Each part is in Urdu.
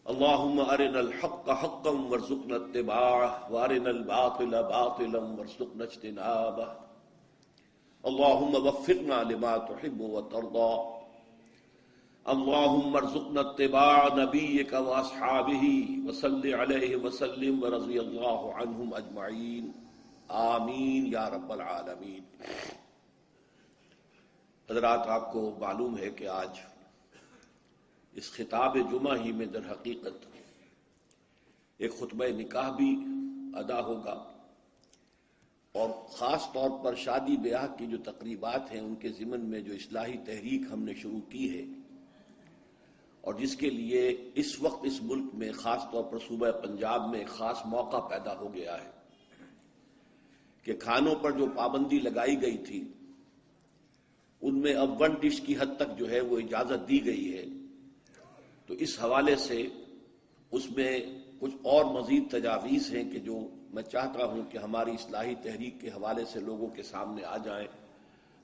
اللهم ارنا الحق حقا وارزقنا اتباعه وارنا الباطل باطلا وارزقنا اجتنابه اللهم وفقنا لما تحب وترضى اللهم ارزقنا اتباع نبيك واصحابه وصل عليه وسلم ورضي الله عنهم اجمعين آمین یا رب العالمین۔ حضرات، آپ کو معلوم ہے کہ آج اس خطاب جمعہ ہی میں در حقیقت ایک خطبہ نکاح بھی ادا ہوگا، اور خاص طور پر شادی بیاہ کی جو تقریبات ہیں ان کے ضمن میں جو اصلاحی تحریک ہم نے شروع کی ہے، اور جس کے لیے اس وقت اس ملک میں خاص طور پر صوبہ پنجاب میں ایک خاص موقع پیدا ہو گیا ہے کہ کھانوں پر جو پابندی لگائی گئی تھی ان میں اب ون ڈش کی حد تک جو ہے وہ اجازت دی گئی ہے، تو اس حوالے سے اس میں کچھ اور مزید تجاویز ہیں کہ جو میں چاہتا ہوں کہ ہماری اصلاحی تحریک کے حوالے سے لوگوں کے سامنے آ جائیں۔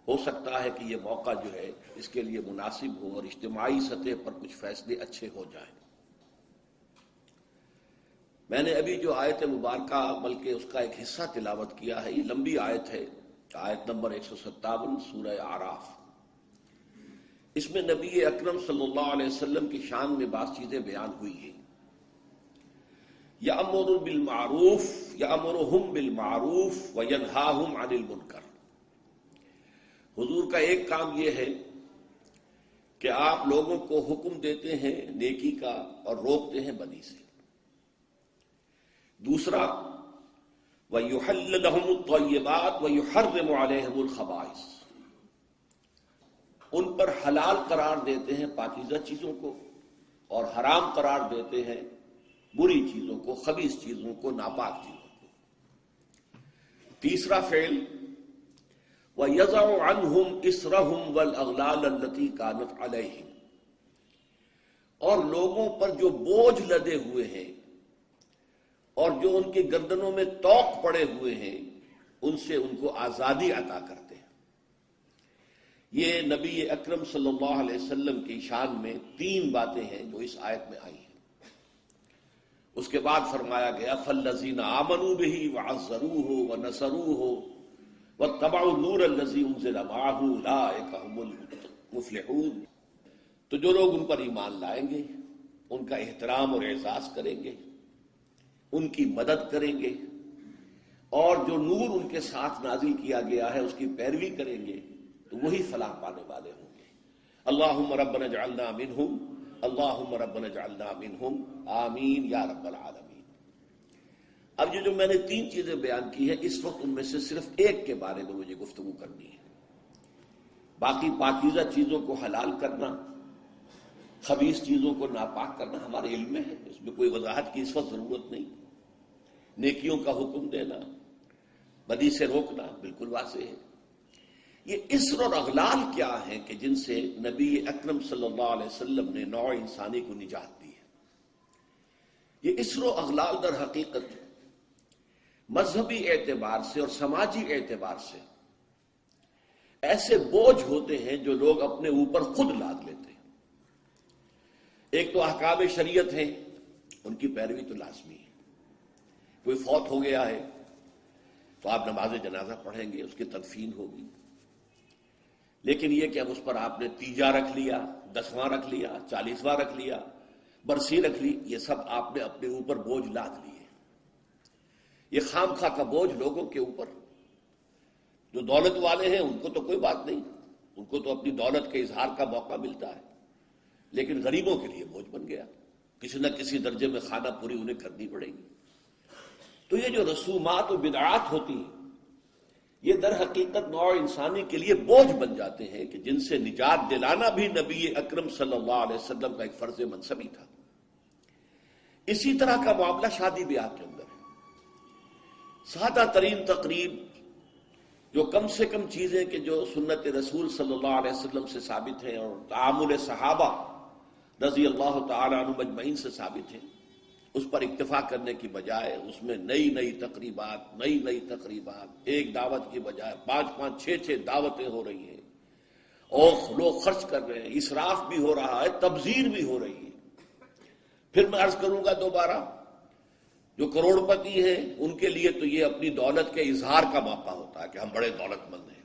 ہو سکتا ہے کہ یہ موقع جو ہے اس کے لیے مناسب ہو اور اجتماعی سطح پر کچھ فیصلے اچھے ہو جائیں۔ میں نے ابھی جو آیت مبارکہ بلکہ اس کا ایک حصہ تلاوت کیا ہے، یہ لمبی آیت ہے، آیت نمبر 157 سورہ اعراف۔ اس میں نبی اکرم صلی اللہ علیہ وسلم کی شان میں بعض چیزیں بیان ہوئی ہیں۔ یأمر بالمعروف یأمرہم بالمعروف وینہاہم عن المنکر۔ حضور کا ایک کام یہ ہے کہ آپ لوگوں کو حکم دیتے ہیں نیکی کا اور روکتے ہیں بدی سے۔ دوسرا، وَيُحِلُّ لَهُمُ الطَّيِّبَاتِ وَيُحَرِّمُ عَلَيْهِمُ الْخَبَائِثَ۔ ان پر حلال قرار دیتے ہیں پاکیزہ چیزوں کو، اور حرام قرار دیتے ہیں بری چیزوں کو، خبیث چیزوں کو، ناپاک چیزوں کو۔ تیسرا فعل، وَيَضَعُ عَنْهُمْ إِصْرَهُمْ وَالْأَغْلَالَ الَّتِي كَانَتْ عَلَيْهِمْ، اور لوگوں پر جو بوجھ لدے ہوئے ہیں اور جو ان کے گردنوں میں طوق پڑے ہوئے ہیں ان سے ان کو آزادی عطا کرتے ہیں۔ یہ نبی اکرم صلی اللہ علیہ وسلم کی شان میں 3 باتیں ہیں جو اس آیت میں آئی ہیں۔ اس کے بعد فرمایا گیا فَالَّذِينَ آمَنُوا بِهِ وَعَزَّرُوهُ وَنَصَرُوهُ وَاتَّبَعُوا النُّورَ الَّذِي أُنزِلَ مَعَهُ أُولَٰئِكَ هُمُ الْمُفْلِحُونَ۔ تو جو لوگ ان پر ایمان لائیں گے، ان کا احترام اور اعزاز کریں گے، ان کی مدد کریں گے، اور جو نور ان کے ساتھ نازل کیا گیا ہے اس کی پیروی کریں گے، تو وہی فلاح پانے والے ہوں گے۔ اللہم ربنا اجعلنا منہم، اللہم ربنا اجعلنا منہم، آمین یا رب العالمین۔ اب یہ جو میں نے 3 چیزیں بیان کی ہیں، اس وقت ان میں سے صرف ایک کے بارے میں مجھے گفتگو کرنی ہے۔ باقی پاکیزہ چیزوں کو حلال کرنا، خبیث چیزوں کو ناپاک کرنا ہمارے علم میں ہے، اس میں کوئی وضاحت کی اس وقت ضرورت نہیں۔ نیکیوں کا حکم دینا، بدی سے روکنا بالکل واضح ہے۔ یہ اسر اور اغلال کیا ہیں کہ جن سے نبی اکرم صلی اللہ علیہ وسلم نے نوع انسانی کو نجات دی ہے؟ یہ اسر و اغلال در حقیقت مذہبی اعتبار سے اور سماجی اعتبار سے ایسے بوجھ ہوتے ہیں جو لوگ اپنے اوپر خود لاد لیتے ہیں۔ ایک تو احکام شریعت ہیں، ان کی پیروی تو لازمی ہے۔ کوئی فوت ہو گیا ہے تو آپ نماز جنازہ پڑھیں گے، اس کی تدفین ہوگی، لیکن یہ کہ اب اس پر آپ نے تیجا رکھ لیا، 10واں رکھ لیا، 40واں رکھ لیا، برسی رکھ لی، یہ سب آپ نے اپنے اوپر بوجھ لاد لیے۔ یہ خام خواہ کا بوجھ لوگوں کے اوپر۔ جو دولت والے ہیں ان کو تو کوئی بات نہیں، ان کو تو اپنی دولت کے اظہار کا موقع ملتا ہے، لیکن غریبوں کے لیے بوجھ بن گیا، کسی نہ کسی درجے میں خانہ پوری انہیں کرنی پڑے گی۔ تو یہ جو رسومات و بدعات ہوتی ہیں یہ در حقیقت نوع انسانی کے لیے بوجھ بن جاتے ہیں کہ جن سے نجات دلانا بھی نبی اکرم صلی اللہ علیہ وسلم کا ایک فرض منصبی تھا۔ اسی طرح کا معاملہ شادی بیاہ کے اندر ہے۔ سادہ ترین تقریب، جو کم سے کم چیزیں کہ جو سنت رسول صلی اللہ علیہ وسلم سے ثابت ہیں اور تعامل صحابہ رضی اللہ تعالی عنہم اجمعین سے ثابت ہیں، اس پر اکتفا کرنے کی بجائے اس میں نئی تقریبات، ایک دعوت کی بجائے 5 6 دعوتیں ہو رہی ہیں، اور لوگ خرچ کر رہے ہیں، اسراف بھی ہو رہا ہے، تبذیر بھی ہو رہی ہے۔ پھر میں عرض کروں گا دوبارہ، جو کروڑ پتی ہیں ان کے لیے تو یہ اپنی دولت کے اظہار کا موقع ہوتا ہے کہ ہم بڑے دولت مند ہیں.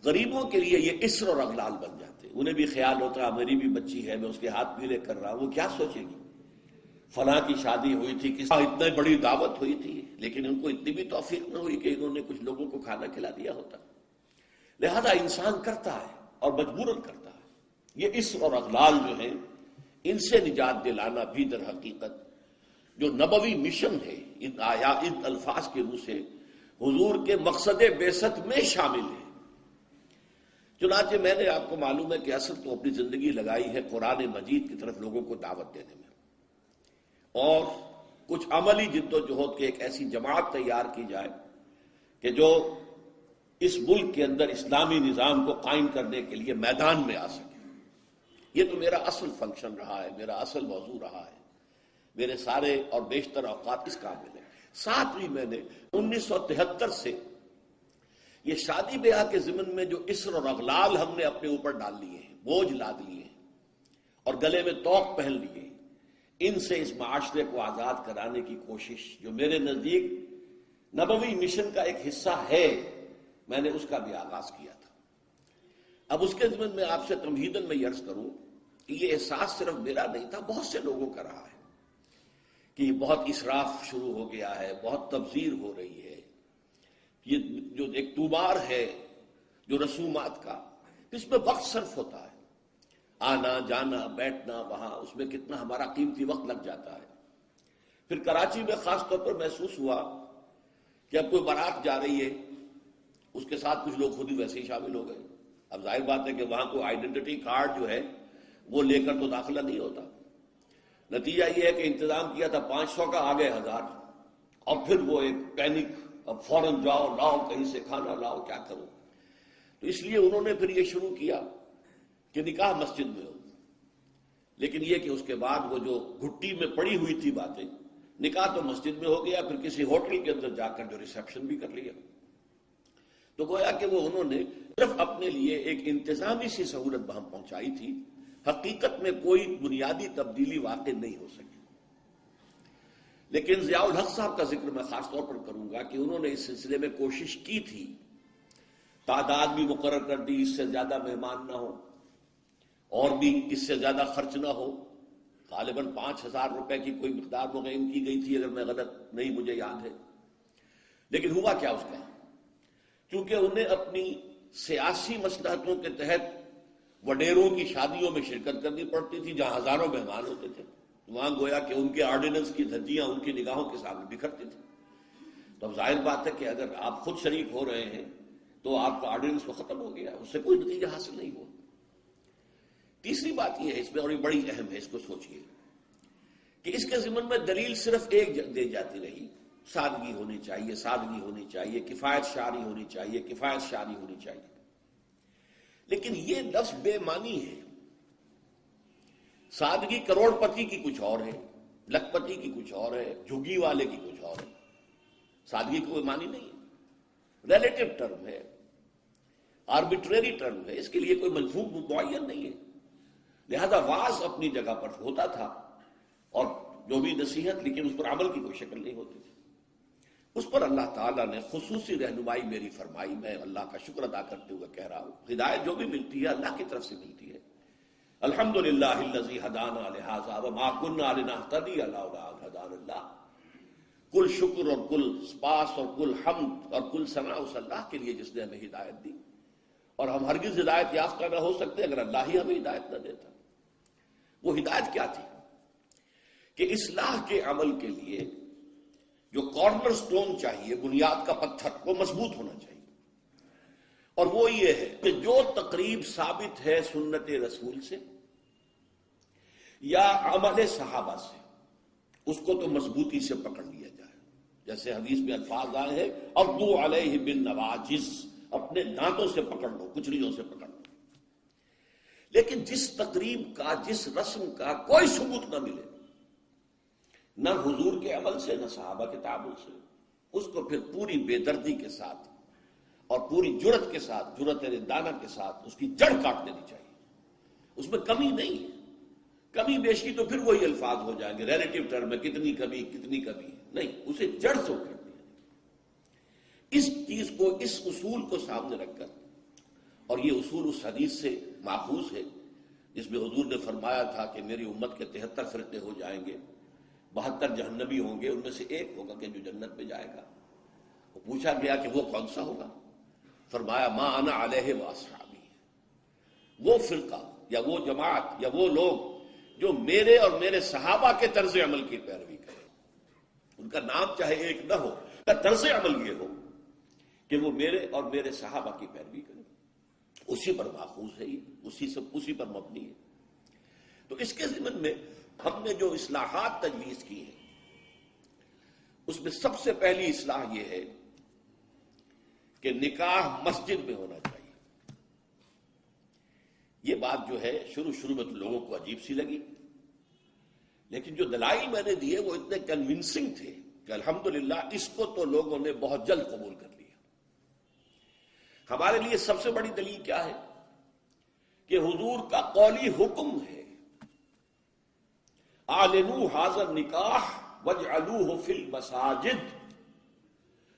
غریبوں کے لیے یہ اسر اور اغلال بن جاتے ہیں. انہیں بھی خیال ہوتا ہے میری بھی بچی ہے، میں اس کے ہاتھ پیلے کر رہا ہوں، وہ کیا سوچے گی، فلاں کی شادی ہوئی تھی، اتنی بڑی دعوت ہوئی تھی، لیکن ان کو اتنی بھی توفیق نہ ہوئی کہ انہوں نے کچھ لوگوں کو کھانا کھلا دیا ہوتا. لہذا انسان کرتا ہے اور مجبوراً کرتا ہے. یہ اسر اور اغلال جو ہیں ان سے نجات دلانا بھی در حقیقت جو نبوی مشن ہے ان الفاظ کے روح سے حضور کے مقصد بعثت میں شامل ہے. چنانچہ میں نے آپ کو معلوم ہے کہ اصل تو اپنی زندگی لگائی ہے قرآن مجید کی طرف لوگوں کو دعوت دینے میں، اور کچھ عملی جد و جہد کے ایک ایسی جماعت تیار کی جائے کہ جو اس ملک کے اندر اسلامی نظام کو قائم کرنے کے لیے میدان میں آ سکے. یہ تو میرا اصل فنکشن رہا ہے، میرا اصل موضوع رہا ہے، میرے سارے اور بیشتر اوقات اس کام میں. ساتھ بھی میں نے 1973 سے یہ شادی بیاہ کے ضمن میں جو اسر اور اغلال ہم نے اپنے اوپر ڈال لیے ہیں، بوجھ لاد لیے ہیں اور گلے میں طوق پہن لیے ہیں، ان سے اس معاشرے کو آزاد کرانے کی کوشش جو میرے نزدیک نبوی مشن کا ایک حصہ ہے، میں نے اس کا بھی آغاز کیا تھا. اب اس کے ضمن میں آپ سے تمہیداً میں یہ عرض کروں کہ یہ احساس صرف میرا نہیں تھا، بہت سے لوگوں کا رہا ہے کہ یہ بہت اسراف شروع ہو گیا ہے، بہت تبذیر ہو رہی ہے. یہ جو ایک طومار ہے جو رسومات کا، اس میں وقت صرف ہوتا ہے، آنا جانا بیٹھنا وہاں، اس میں کتنا ہمارا قیمتی وقت لگ جاتا ہے. پھر کراچی میں خاص طور پر محسوس ہوا کہ اب کوئی بارات جا رہی ہے، اس کے ساتھ کچھ لوگ خود ہی ویسے ہی شامل ہو گئے. اب ظاہر بات ہے کہ وہاں کوئی آئیڈینٹی کارڈ جو ہے وہ لے کر تو داخلہ نہیں ہوتا. نتیجہ یہ ہے کہ انتظام کیا تھا 500 کا، آگے 1000، اور پھر وہ ایک پینک، اب فوراً جاؤ لاؤ کہیں سے کھانا لاؤ، کیا کرو. تو اس لیے انہوں نے پھر یہ شروع کیا کہ نکاح مسجد میں ہو، لیکن یہ کہ اس کے بعد وہ جو گھٹی میں پڑی ہوئی تھی باتیں، نکاح تو مسجد میں ہو گیا، پھر کسی ہوٹل کے اندر جا کر جو ریسیپشن بھی کر لیا. تو گویا کہ وہ انہوں نے صرف اپنے لیے ایک انتظامی سی سہولت بہم پہنچائی تھی، حقیقت میں کوئی بنیادی تبدیلی واقع نہیں ہو سکی. لیکن ضیاء الحق صاحب کا ذکر میں خاص طور پر کروں گا کہ انہوں نے اس سلسلے میں کوشش کی تھی، تعداد بھی مقرر کر دی، اس سے زیادہ مہمان نہ ہو اور بھی اس سے زیادہ خرچ نہ ہو. غالباً 5000 روپے کی کوئی مقدار مقرر کی گئی تھی، اگر میں غلط نہیں مجھے یاد ہے. لیکن ہوا کیا اس کا، کیونکہ انہیں اپنی سیاسی مصلحتوں کے تحت وڈیروں کی شادیوں میں شرکت کرنی پڑتی تھی جہاں ہزاروں مہمان ہوتے تھے. وہاں گویا کہ ان کے آرڈیننس کی دھجیاں ان کی نگاہوں کے سامنے بکھرتی تھی. تو اب ظاہر بات ہے کہ اگر آپ خود شریک ہو رہے ہیں تو آپ کا آرڈیننس تو ختم ہو گیا، اس سے کوئی نتیجہ حاصل نہیں ہوا. تیسری بات یہ ہے اس میں، اور یہ بڑی اہم ہے، اس کو سوچئے کہ اس کے ضمن میں دلیل صرف ایک دی جاتی رہی، سادگی ہونی چاہیے، سادگی ہونی چاہیے، کفایت شعری ہونی چاہیے، کفایت شعری ہونی چاہیے. لیکن یہ لفظ بے معنی ہے. سادگی کروڑ پتی کی کچھ اور ہے، لکھ پتی کی کچھ اور ہے، جھگی والے کی کچھ اور ہے. سادگی کی کوئی معنی نہیں ہے، ریلیٹو ٹرم ہے، آربیٹریری ٹرم ہے، اس کے لیے کوئی مفہوم معین نہیں ہے. لہذا واعظ اپنی جگہ پر ہوتا تھا اور جو بھی نصیحت، لیکن اس پر عمل کی کوئی شکل نہیں ہوتی تھی. اس پر اللہ تعالیٰ نے خصوصی رہنمائی میری فرمائی. میں اللہ کا شکر ادا کرتے ہوئے کہہ رہا ہوں، ہدایت جو بھی ملتی ہے اللہ کی طرف سے ملتی ہے. الحمدللہ الذی ہدانا لہذا وما کنا لنہتدی لولا ان ہدانا اللہ. کل شکر اور کل سپاس اور کل حمد اور کل ثنا اس اللہ کے لیے جس نے ہمیں ہدایت دی، اور ہم ہرگز ہدایت یافتہ نہ ہو سکتے اگر اللہ ہی ہمیں ہدایت نہ دیتا. وہ ہدایت کیا تھی کہ اصلاح کے عمل کے لیے جو کارنر سٹون چاہیے، بنیاد کا پتھر، وہ مضبوط ہونا چاہیے. اور وہ یہ ہے کہ جو تقریب ثابت ہے سنت رسول سے یا عمل صحابہ سے، اس کو تو مضبوطی سے پکڑ لیا جائے. جیسے حدیث میں الفاظ آئے ہیں، عضوا علیہ بالنواجذ، اپنے دانتوں سے پکڑ لو، کچلیوں سے پکڑ لو. لیکن جس تقریب کا، جس رسم کا کوئی ثبوت نہ ملے، نہ حضور کے عمل سے، نہ صحابہ کے تعامل سے، اس کو پھر پوری بے دردی کے ساتھ اور پوری جرت کے ساتھ، جرت رندانہ کے ساتھ اس کی جڑ کاٹ دینی چاہیے. اس میں کمی نہیں ہے، کمی بیشی تو پھر وہی الفاظ ہو جائیں گے ریلیٹو ٹرم میں، کتنی کمی کتنی کمی، نہیں، اسے جڑ سے اکھڑ دیا۔ اس چیز کو، اس اصول کو سامنے رکھ کر، اور یہ اصول اس حدیث سے ماخوذ ہے جس میں حضور نے فرمایا تھا کہ میری امت کے 73 فرقے ہو جائیں گے، 72 جہنمی ہوں گے، ان میں سے ایک ہوگا کہ جو جنت میں جائے گا۔ وہ پوچھا گیا کہ وہ کون سا ہوگا؟ فرمایا ما انا علیہ واصحابی، وہ فرقہ یا وہ جماعت یا وہ لوگ جو میرے اور میرے صحابہ کے طرز عمل کی پیروی کریں۔ ان کا نام چاہے ایک نہ ہو، ان کا طرز عمل یہ ہو کہ وہ میرے اور میرے صحابہ کی پیروی کریں۔ اسی پر ماخوذ ہے، یہ اسی پر مبنی ہے۔ تو اس کے ضمن میں ہم نے جو اصلاحات تجویز کی ہیں اس میں سب سے پہلی اصلاح یہ ہے کہ نکاح مسجد میں ہونا چاہیے۔ یہ بات جو ہے شروع میں تو لوگوں کو عجیب سی لگی، لیکن جو دلائل میں نے دیے وہ اتنے کنونسنگ تھے کہ الحمدللہ اس کو تو لوگوں نے بہت جلد قبول کر لیا۔ ہمارے لیے سب سے بڑی دلیل کیا ہے کہ حضور کا قولی حکم ہے، اعلنوا ھذا النکاح واجعلوہ فی المساجد،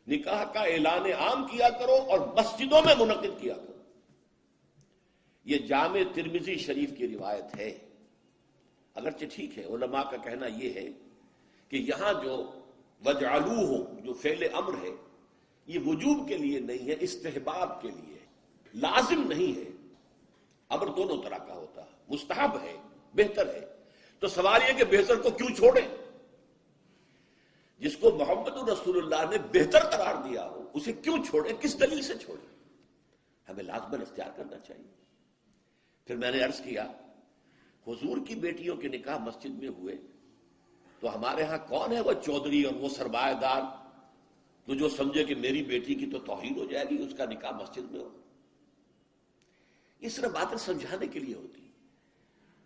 نکاح کا اعلان عام کیا کرو اور مسجدوں میں منعقد کیا کرو۔ یہ جامع ترمذی شریف کی روایت ہے، اگرچہ ٹھیک ہے علماء کا کہنا یہ ہے کہ یہاں جو وجعلوہ جو فعل امر ہے یہ وجوب کے لیے نہیں ہے، استحباب کے لیے ہے، لازم نہیں ہے۔ امر دونوں طرح کا ہوتا ہے، مستحب ہے، بہتر ہے۔ تو سوال یہ کہ بہتر کو کیوں چھوڑیں؟ جس کو محمد رسول اللہ نے بہتر قرار دیا ہو اسے کیوں چھوڑیں؟ کس دلیل سے چھوڑیں؟ ہمیں لازماً اختیار کرنا چاہیے۔ پھر میں نے عرض کیا حضور کی بیٹیوں کے نکاح مسجد میں ہوئے تو ہمارے ہاں کون ہے وہ چودھری اور وہ سرمایہ دار تو جو سمجھے کہ میری بیٹی کی تو توہین ہو جائے گی اس کا نکاح مسجد میں ہو؟ یہ صرف باتیں سمجھانے کے لیے ہوتی۔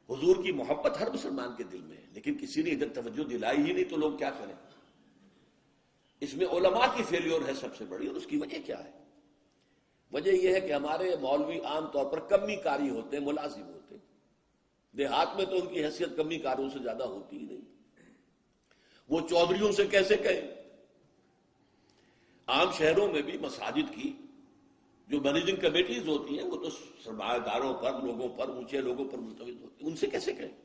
حضور کی محبت ہر مسلمان کے دل میں ہے، لیکن کسی نے ادھر توجہ دلائی ہی نہیں تو لوگ کیا کریں؟ اس میں علماء کی فیلیور ہے سب سے بڑی، اور اس کی وجہ کیا ہے؟ وجہ یہ ہے کہ ہمارے مولوی عام طور پر کمی کاری ہوتے ہیں، ملازم ہوتے ہیں۔ دیہات میں تو ان کی حیثیت کمی کاروں سے زیادہ ہوتی ہی نہیں، وہ چودھریوں سے کیسے کہیں؟ عام شہروں میں بھی مساجد کی جو مینیجنگ کمیٹیز ہوتی ہیں وہ تو سرمایہ داروں پر، لوگوں پر، اونچے لوگوں پر ملتوی ہوتی ہیں، ان سے کیسے کہیں؟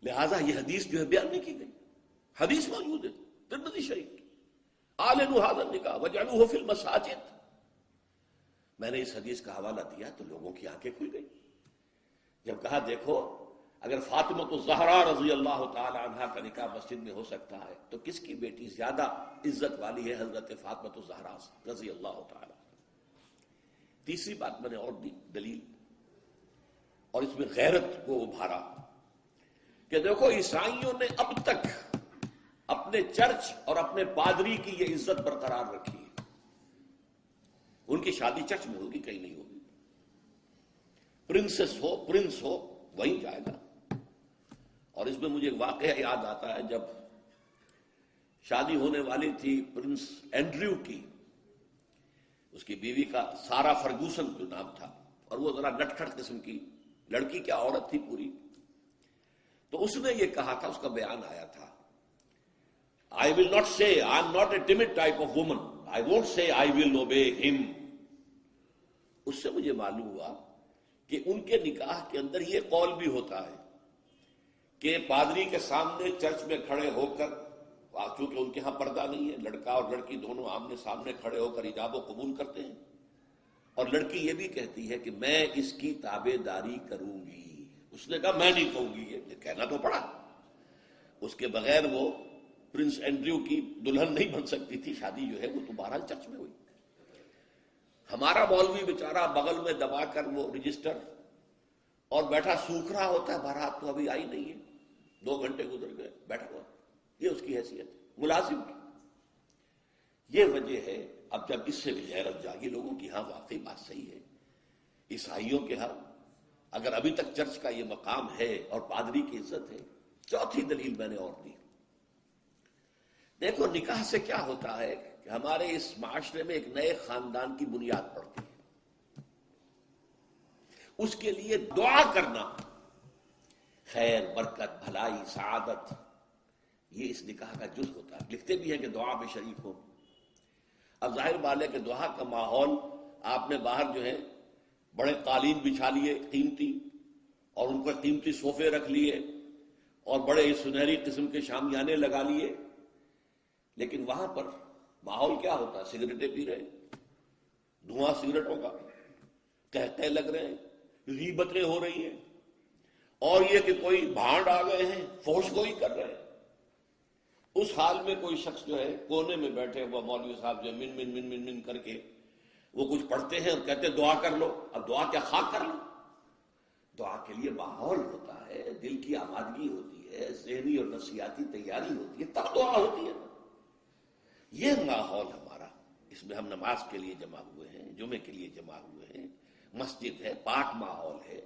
لہذا یہ حدیث جو ہے بیان نہیں کی گئی، حدیث موجود ہے ترمذی شریف کی، اعلنوا ھذا النکاح واجعلوہ فی المساجد۔ میں نے اس حدیث کا حوالہ دیا تو لوگوں کی آنکھیں کھل گئی۔ جب کہا دیکھو اگر فاطمہ الزہرا رضی اللہ تعالی عنہا کا نکاح مسجد میں ہو سکتا ہے تو کس کی بیٹی زیادہ عزت والی ہے حضرت فاطمہ الزہرا رضی اللہ تعالی۔ تیسری بات میں نے اور دی دلیل، اور اس میں غیرت کو ابھارا کہ دیکھو عیسائیوں نے اب تک اپنے چرچ اور اپنے پادری کی یہ عزت برقرار رکھی ہے، ان کی شادی چرچ میں ہوگی، کہیں نہیں ہوگی، پرنسس ہو پرنس ہو وہیں جائے گا۔ اور اس میں مجھے ایک واقعہ یاد آتا ہے، جب شادی ہونے والی تھی پرنس اینڈریو کی، اس کی بیوی کا سارا فرگوسن جو نام تھا، اور وہ ذرا نٹ کھٹ قسم کی لڑکی کیا عورت تھی پوری، تو اس نے یہ کہا تھا، اس کا بیان آیا تھا، I will not say, I am not a timid type of woman, I won't say I will obey him۔ اس سے مجھے معلوم ہوا کہ ان کے نکاح کے اندر یہ قول بھی ہوتا ہے کہ پادری کے سامنے چرچ میں کھڑے ہو کر، چونکہ ان کے ہاں پردہ نہیں ہے، لڑکا اور لڑکی دونوں آمنے سامنے کھڑے ہو کر ایجاب و قبول کرتے ہیں، اور لڑکی یہ بھی کہتی ہے کہ میں اس کی تابع داری کروں گی۔ اس نے کہا میں نہیں کہوں گی، یہ کہنا تو پڑا، اس کے بغیر وہ پرنس اینڈریو کی دلہن نہیں بن سکتی تھی، شادی جو ہے وہ تو بہرحال چرچ میں ہوئی۔ ہمارا مولوی بیچارہ بغل میں دبا کر وہ رجسٹر اور بیٹھا سوکھ رہا ہوتا ہے، بارات تو ابھی آئی نہیں ہے، 2 گھنٹے گزر گئے، بیٹھا ہوا، یہ اس کی حیثیت ملازم کی۔ یہ وجہ ہے۔ اب جب اس سے بھی غیرت جاگی لوگوں کی، ہاں واقعی بات صحیح ہے، عیسائیوں کے ہاں اگر ابھی تک چرچ کا یہ مقام ہے اور پادری کی عزت ہے۔ چوتھی دلیل میں نے اور دی، دیکھو نکاح سے کیا ہوتا ہے کہ ہمارے اس معاشرے میں ایک نئے خاندان کی بنیاد پڑتی ہے، اس کے لیے دعا کرنا خیر، برکت، بھلائی، سعادت، یہ اس نکاح کا جز ہوتا ہے. لکھتے بھی ہیں کہ دعا میں شریک ہو. اب ظاہر بات ہے کہ دعا کا ماحول آپ نے باہر جو ہے بڑے قالین بچھا لیے قیمتی، اور ان پر قیمتی صوفے رکھ لیے اور بڑے سنہری قسم کے شامیانے لگا لیے، لیکن وہاں پر ماحول کیا ہوتا ہے؟ سگریٹیں پی رہے ہیں، دھواں سگریٹوں کا، قہقہے لگ رہے ہیں، غیبتیں ہو رہی ہیں، اور یہ کہ کوئی بھانڈ آ گئے ہیں، فحش گوئی کر رہے ہیں. اس حال میں کوئی شخص جو ہے کونے میں بیٹھے ہوا مولوی صاحب جو من من من من من کر کے وہ کچھ پڑھتے ہیں اور کہتے ہیں دعا کر لو. اب دعا کیا خاک کر لو؟ دعا کے لیے ماحول ہوتا ہے، دل کی آمادگی ہوتی ہے، ذہنی اور نفسیاتی تیاری ہوتی ہے، تب دعا ہوتی ہے. یہ ماحول ہمارا، اس میں ہم نماز کے لیے جمع ہوئے ہیں، جمعے کے لیے جمع ہوئے ہیں، مسجد ہے، پاک ماحول ہے،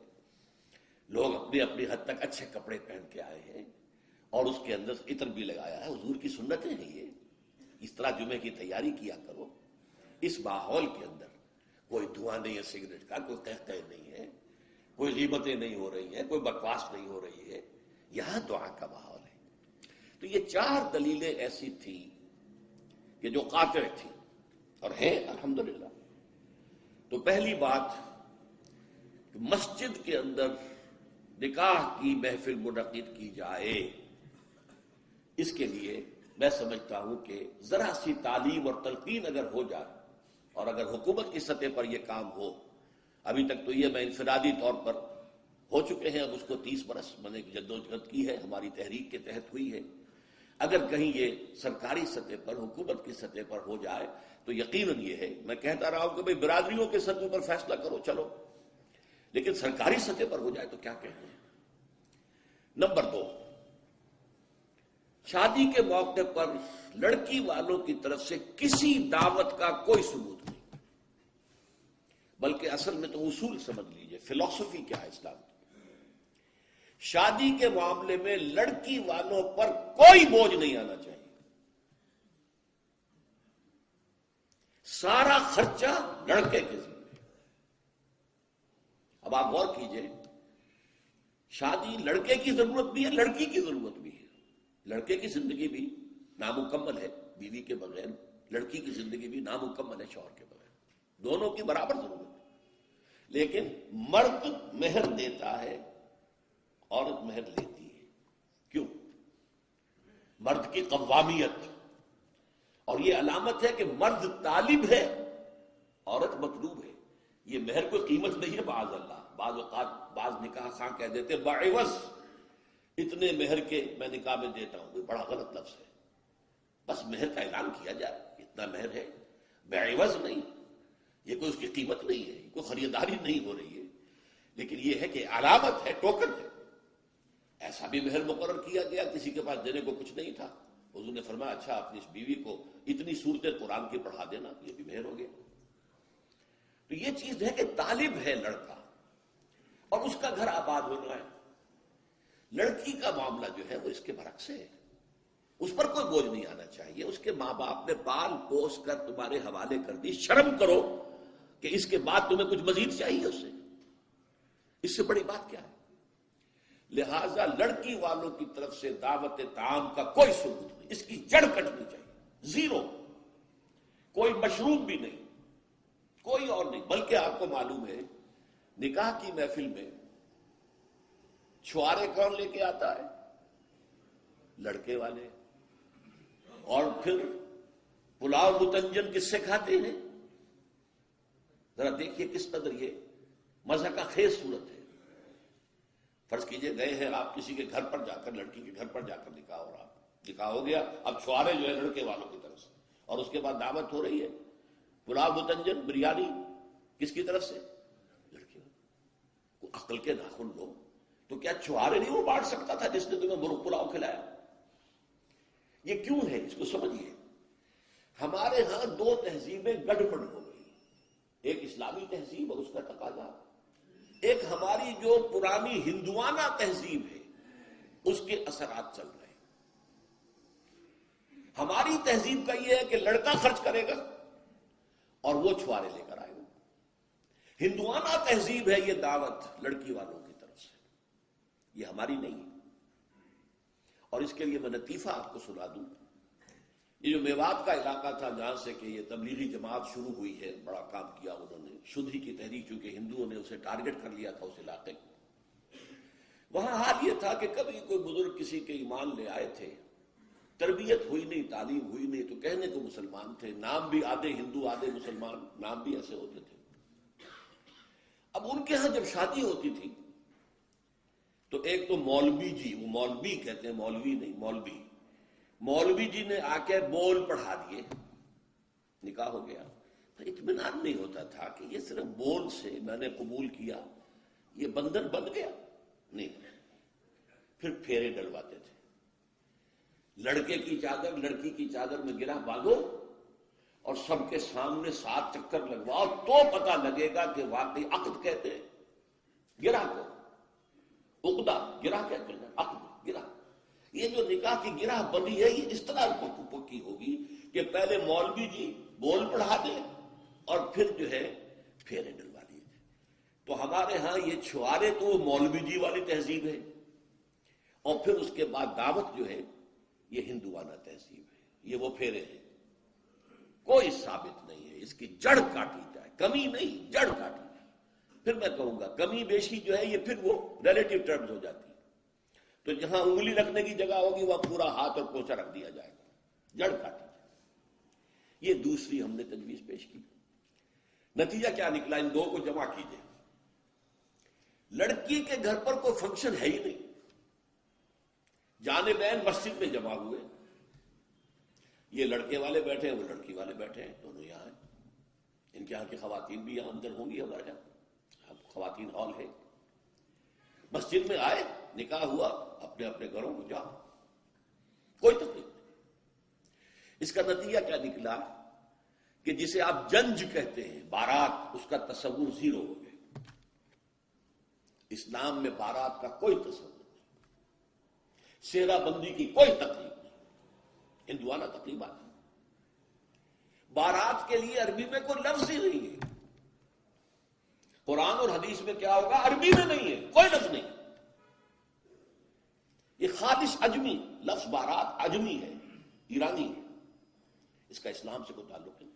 لوگ اپنی اپنی حد تک اچھے کپڑے پہن کے آئے ہیں اور اس کے اندر عطر بھی لگایا ہے. حضور کی سنتیں ہیں یہ. اس طرح جمعے کی تیاری کیا کرو. اس ماحول کے اندر کوئی دھواں نہیں ہے سگریٹ کا، کوئی قہقہے نہیں ہے، کوئی غیبتیں نہیں ہو رہی ہیں، کوئی بکواس نہیں ہو رہی ہے. یہاں دعا کا ماحول ہے. تو یہ 4 دلیلیں ایسی تھیں کہ جو قاطع تھی اور ہے الحمدللہ. تو پہلی بات، مسجد کے اندر نکاح کی محفل منعقد کی جائے، اس کے لیے میں سمجھتا ہوں کہ ذرا سی تعلیم اور تلقین اگر ہو جائے، اور اگر حکومت کی سطح پر یہ کام ہو. ابھی تک تو یہ میں انفرادی طور پر ہو چکے ہیں، اب اس کو 30 برس میں نے جدوجہد کی ہے، ہماری تحریک کے تحت ہوئی ہے. اگر کہیں یہ سرکاری سطح پر، حکومت کی سطح پر ہو جائے تو یقیناً یہ ہے، میں کہتا رہا ہوں کہ بھئی برادریوں کے سطح پر فیصلہ کرو چلو، لیکن سرکاری سطح پر ہو جائے تو کیا کہتے ہیں. نمبر 2، شادی کے موقع پر لڑکی والوں کی طرف سے کسی دعوت کا کوئی ثبوت نہیں، بلکہ اصل میں تو اصول سمجھ لیجئے، فلسفی کیا ہے اسلام کی. شادی کے معاملے میں لڑکی والوں پر کوئی بوجھ نہیں آنا چاہیے. سارا خرچہ لڑکے کے ذمہ. اب آپ غور کیجئے، شادی لڑکے کی ضرورت بھی ہے، لڑکی کی ضرورت بھی ہے. لڑکے کی زندگی بھی نامکمل ہے بیوی کے بغیر، لڑکی کی زندگی بھی نامکمل ہے شوہر کے بغیر. دونوں کی برابر ضرورت ہے. لیکن مرد مہر دیتا ہے، عورت مہر لیتی ہے. کیوں؟ مرد کی قوامیت، اور یہ علامت ہے کہ مرد طالب ہے، عورت مطلوب ہے. یہ مہر کوئی قیمت نہیں ہے. معاذ اللہ، بعض اوقات بعض نکاح خواہ کہہ دیتے بعوض اتنے مہر کے میں نکاح میں دیتا ہوں. یہ بڑا غلط لفظ ہے. بس مہر کا اعلان کیا جائے اتنا مہر ہے، بعوض نہیں. یہ کوئی اس کی قیمت نہیں ہے، کوئی خریداری نہیں ہو رہی ہے، لیکن یہ ہے کہ علامت ہے، ٹوکن ہے. ایسا بھی مہر مقرر کیا گیا، کسی کے پاس دینے کو کچھ نہیں تھا، حضور نے فرمایا اچھا اپنی اس بیوی کو اتنی سورتیں قرآن کی پڑھا دینا، یہ بھی مہر ہو گیا. تو یہ چیز ہے کہ طالب ہے لڑکا اور اس کا گھر آباد ہو رہا ہے. لڑکی کا معاملہ جو ہے وہ اس کے برعکس ہے. اس پر کوئی بوجھ نہیں آنا چاہیے. اس کے ماں باپ نے پال پوس کر تمہارے حوالے کر دی. شرم کرو کہ اس کے بعد تمہیں کچھ مزید چاہیے اس سے. اس سے بڑی بات کیا ہے؟ لہذا لڑکی والوں کی طرف سے دعوت طعام کا کوئی ثبوت نہیں. اس کی جڑ کٹنی چاہیے، زیرو. کوئی مشروب بھی نہیں، کوئی اور نہیں. بلکہ آپ کو معلوم ہے نکاح کی محفل میں چھوارے کون لے کے آتا ہے؟ لڑکے والے. اور پھر پلاؤ متنجن کس سے کھاتے ہیں؟ ذرا دیکھیے کس قدر یہ مزہ کا خیز صورت ہے. فرض کیجئے گئے ہیں آپ کسی کے گھر پر جا کر، لڑکی کے گھر پر جا کر نکاح ہو رہا، نکاح ہو گیا. اب چھوارے جو ہے لڑکے والوں کی طرف سے، اور اس کے بعد دعوت ہو رہی ہے پلاؤ متنجن بریانی کس کی طرف سے؟ لڑکے. عقل کے ناخن لو تو کیا چھوارے نہیں وہ بانٹ سکتا تھا جس نے تمہیں مرغ پلاؤ کھلایا؟ یہ کیوں ہے؟ اس کو سمجھیے. ہمارے ہاں 2 تہذیبیں گڑبڑ ہو گئی. ایک اسلامی تہذیب اور اس کا تقاضا، ایک ہماری جو پرانی ہندوانہ تہذیب ہے اس کے اثرات چل رہے ہیں. ہماری تہذیب کا یہ ہے کہ لڑکا خرچ کرے گا اور وہ چھوارے لے کر آئے گا. ہندوانہ تہذیب ہے یہ دعوت لڑکی والوں کی طرف سے. یہ ہماری نہیں ہے. اور اس کے لیے میں لطیفہ آپ کو سنا دوں. یہ جو میوات کا علاقہ تھا جہاں سے کہ یہ تبلیغی جماعت شروع ہوئی ہے، بڑا کام کیا انہوں نے، شدھی کی تحریک، چونکہ ہندوؤں نے اسے ٹارگٹ کر لیا تھا اس علاقے کو. وہاں حال یہ تھا کہ کبھی کوئی بزرگ کسی کے ایمان لے آئے تھے، تربیت ہوئی نہیں، تعلیم ہوئی نہیں، تو کہنے کو مسلمان تھے، نام بھی آدھے ہندو آدھے مسلمان، نام بھی ایسے ہوتے تھے. اب ان کے ہاں جب شادی ہوتی تھی تو ایک تو مولوی جی، وہ مولوی کہتے ہیں، مولوی نہیں، مولوی جی نے آ کے بول پڑھا دیے، نکاح ہو گیا. تو اطمینان نہیں ہوتا تھا کہ یہ صرف بول سے میں نے قبول کیا، یہ بندھن بن گیا نہیں. پھر پھیرے ڈلواتے تھے، لڑکے کی چادر لڑکی کی چادر میں گرہ باندھو اور سب کے سامنے 7 چکر لگواؤ تو پتہ لگے گا کہ واقعی عقد کہتے ہیں گرہ کو، عقدہ گرہ کہتے ہیں، عقد گرہ. یہ جو نکاح کی گرہ بندی ہے یہ اس طرح پکی ہوگی کہ پہلے مولوی جی بول پڑھا دیں اور پھر جو ہے پھیرے ڈلوا دیے. تو ہمارے ہاں یہ چھوارے تو وہ مولوی جی والی تہذیب ہے، اور پھر اس کے بعد دعوت جو ہے یہ ہندوانہ تہذیب ہے. یہ وہ پھیرے ہیں، کوئی ثابت نہیں ہے، اس کی جڑ کاٹی جائے، کمی نہیں جڑ کاٹی جائے. پھر میں کہوں گا کمی بیشی جو ہے یہ پھر وہ ریلیٹو ٹرمز ہو جاتی ہے. تو جہاں انگلی رکھنے کی جگہ ہوگی وہاں پورا ہاتھ اور پوچھا رکھ دیا جائے گا، جڑ کاٹی جائے. یہ دوسری ہم نے تجویز پیش کی. نتیجہ کیا نکلا؟ ان دو کو جمع کیجئے. لڑکی کے گھر پر کوئی فنکشن ہے ہی نہیں، جانبین مسجد میں جمع ہوئے، یہ لڑکے والے بیٹھے ہیں، وہ لڑکی والے بیٹھے ہیں، دونوں یہاں ہیں. ان کے یہاں کی خواتین بھی یہاں اندر ہوں گی، ہمارے یہاں اب خواتین ہال ہے. مسجد میں آئے، نکاح ہوا، اپنے اپنے گھروں کو جاؤ، کوئی تکلیف نہیں. اس کا نتیجہ کیا نکلا کہ جسے آپ جنج کہتے ہیں، بارات، اس کا تصور زیرو ہو گیا. اسلام میں بارات کا کوئی تصور نہیں، سیرا بندی کی کوئی تقریب نہیں، ہندوانہ تقریبات. بارات کے لیے عربی میں کوئی لفظ ہی نہیں ہے. قرآن اور حدیث میں کیا ہوگا؟ عربی میں نہیں ہے، کوئی لفظ نہیں. یہ خالص عجمی لفظ، بارات عجمی ہے، ایرانی ہے، اس کا اسلام سے کوئی تعلق نہیں.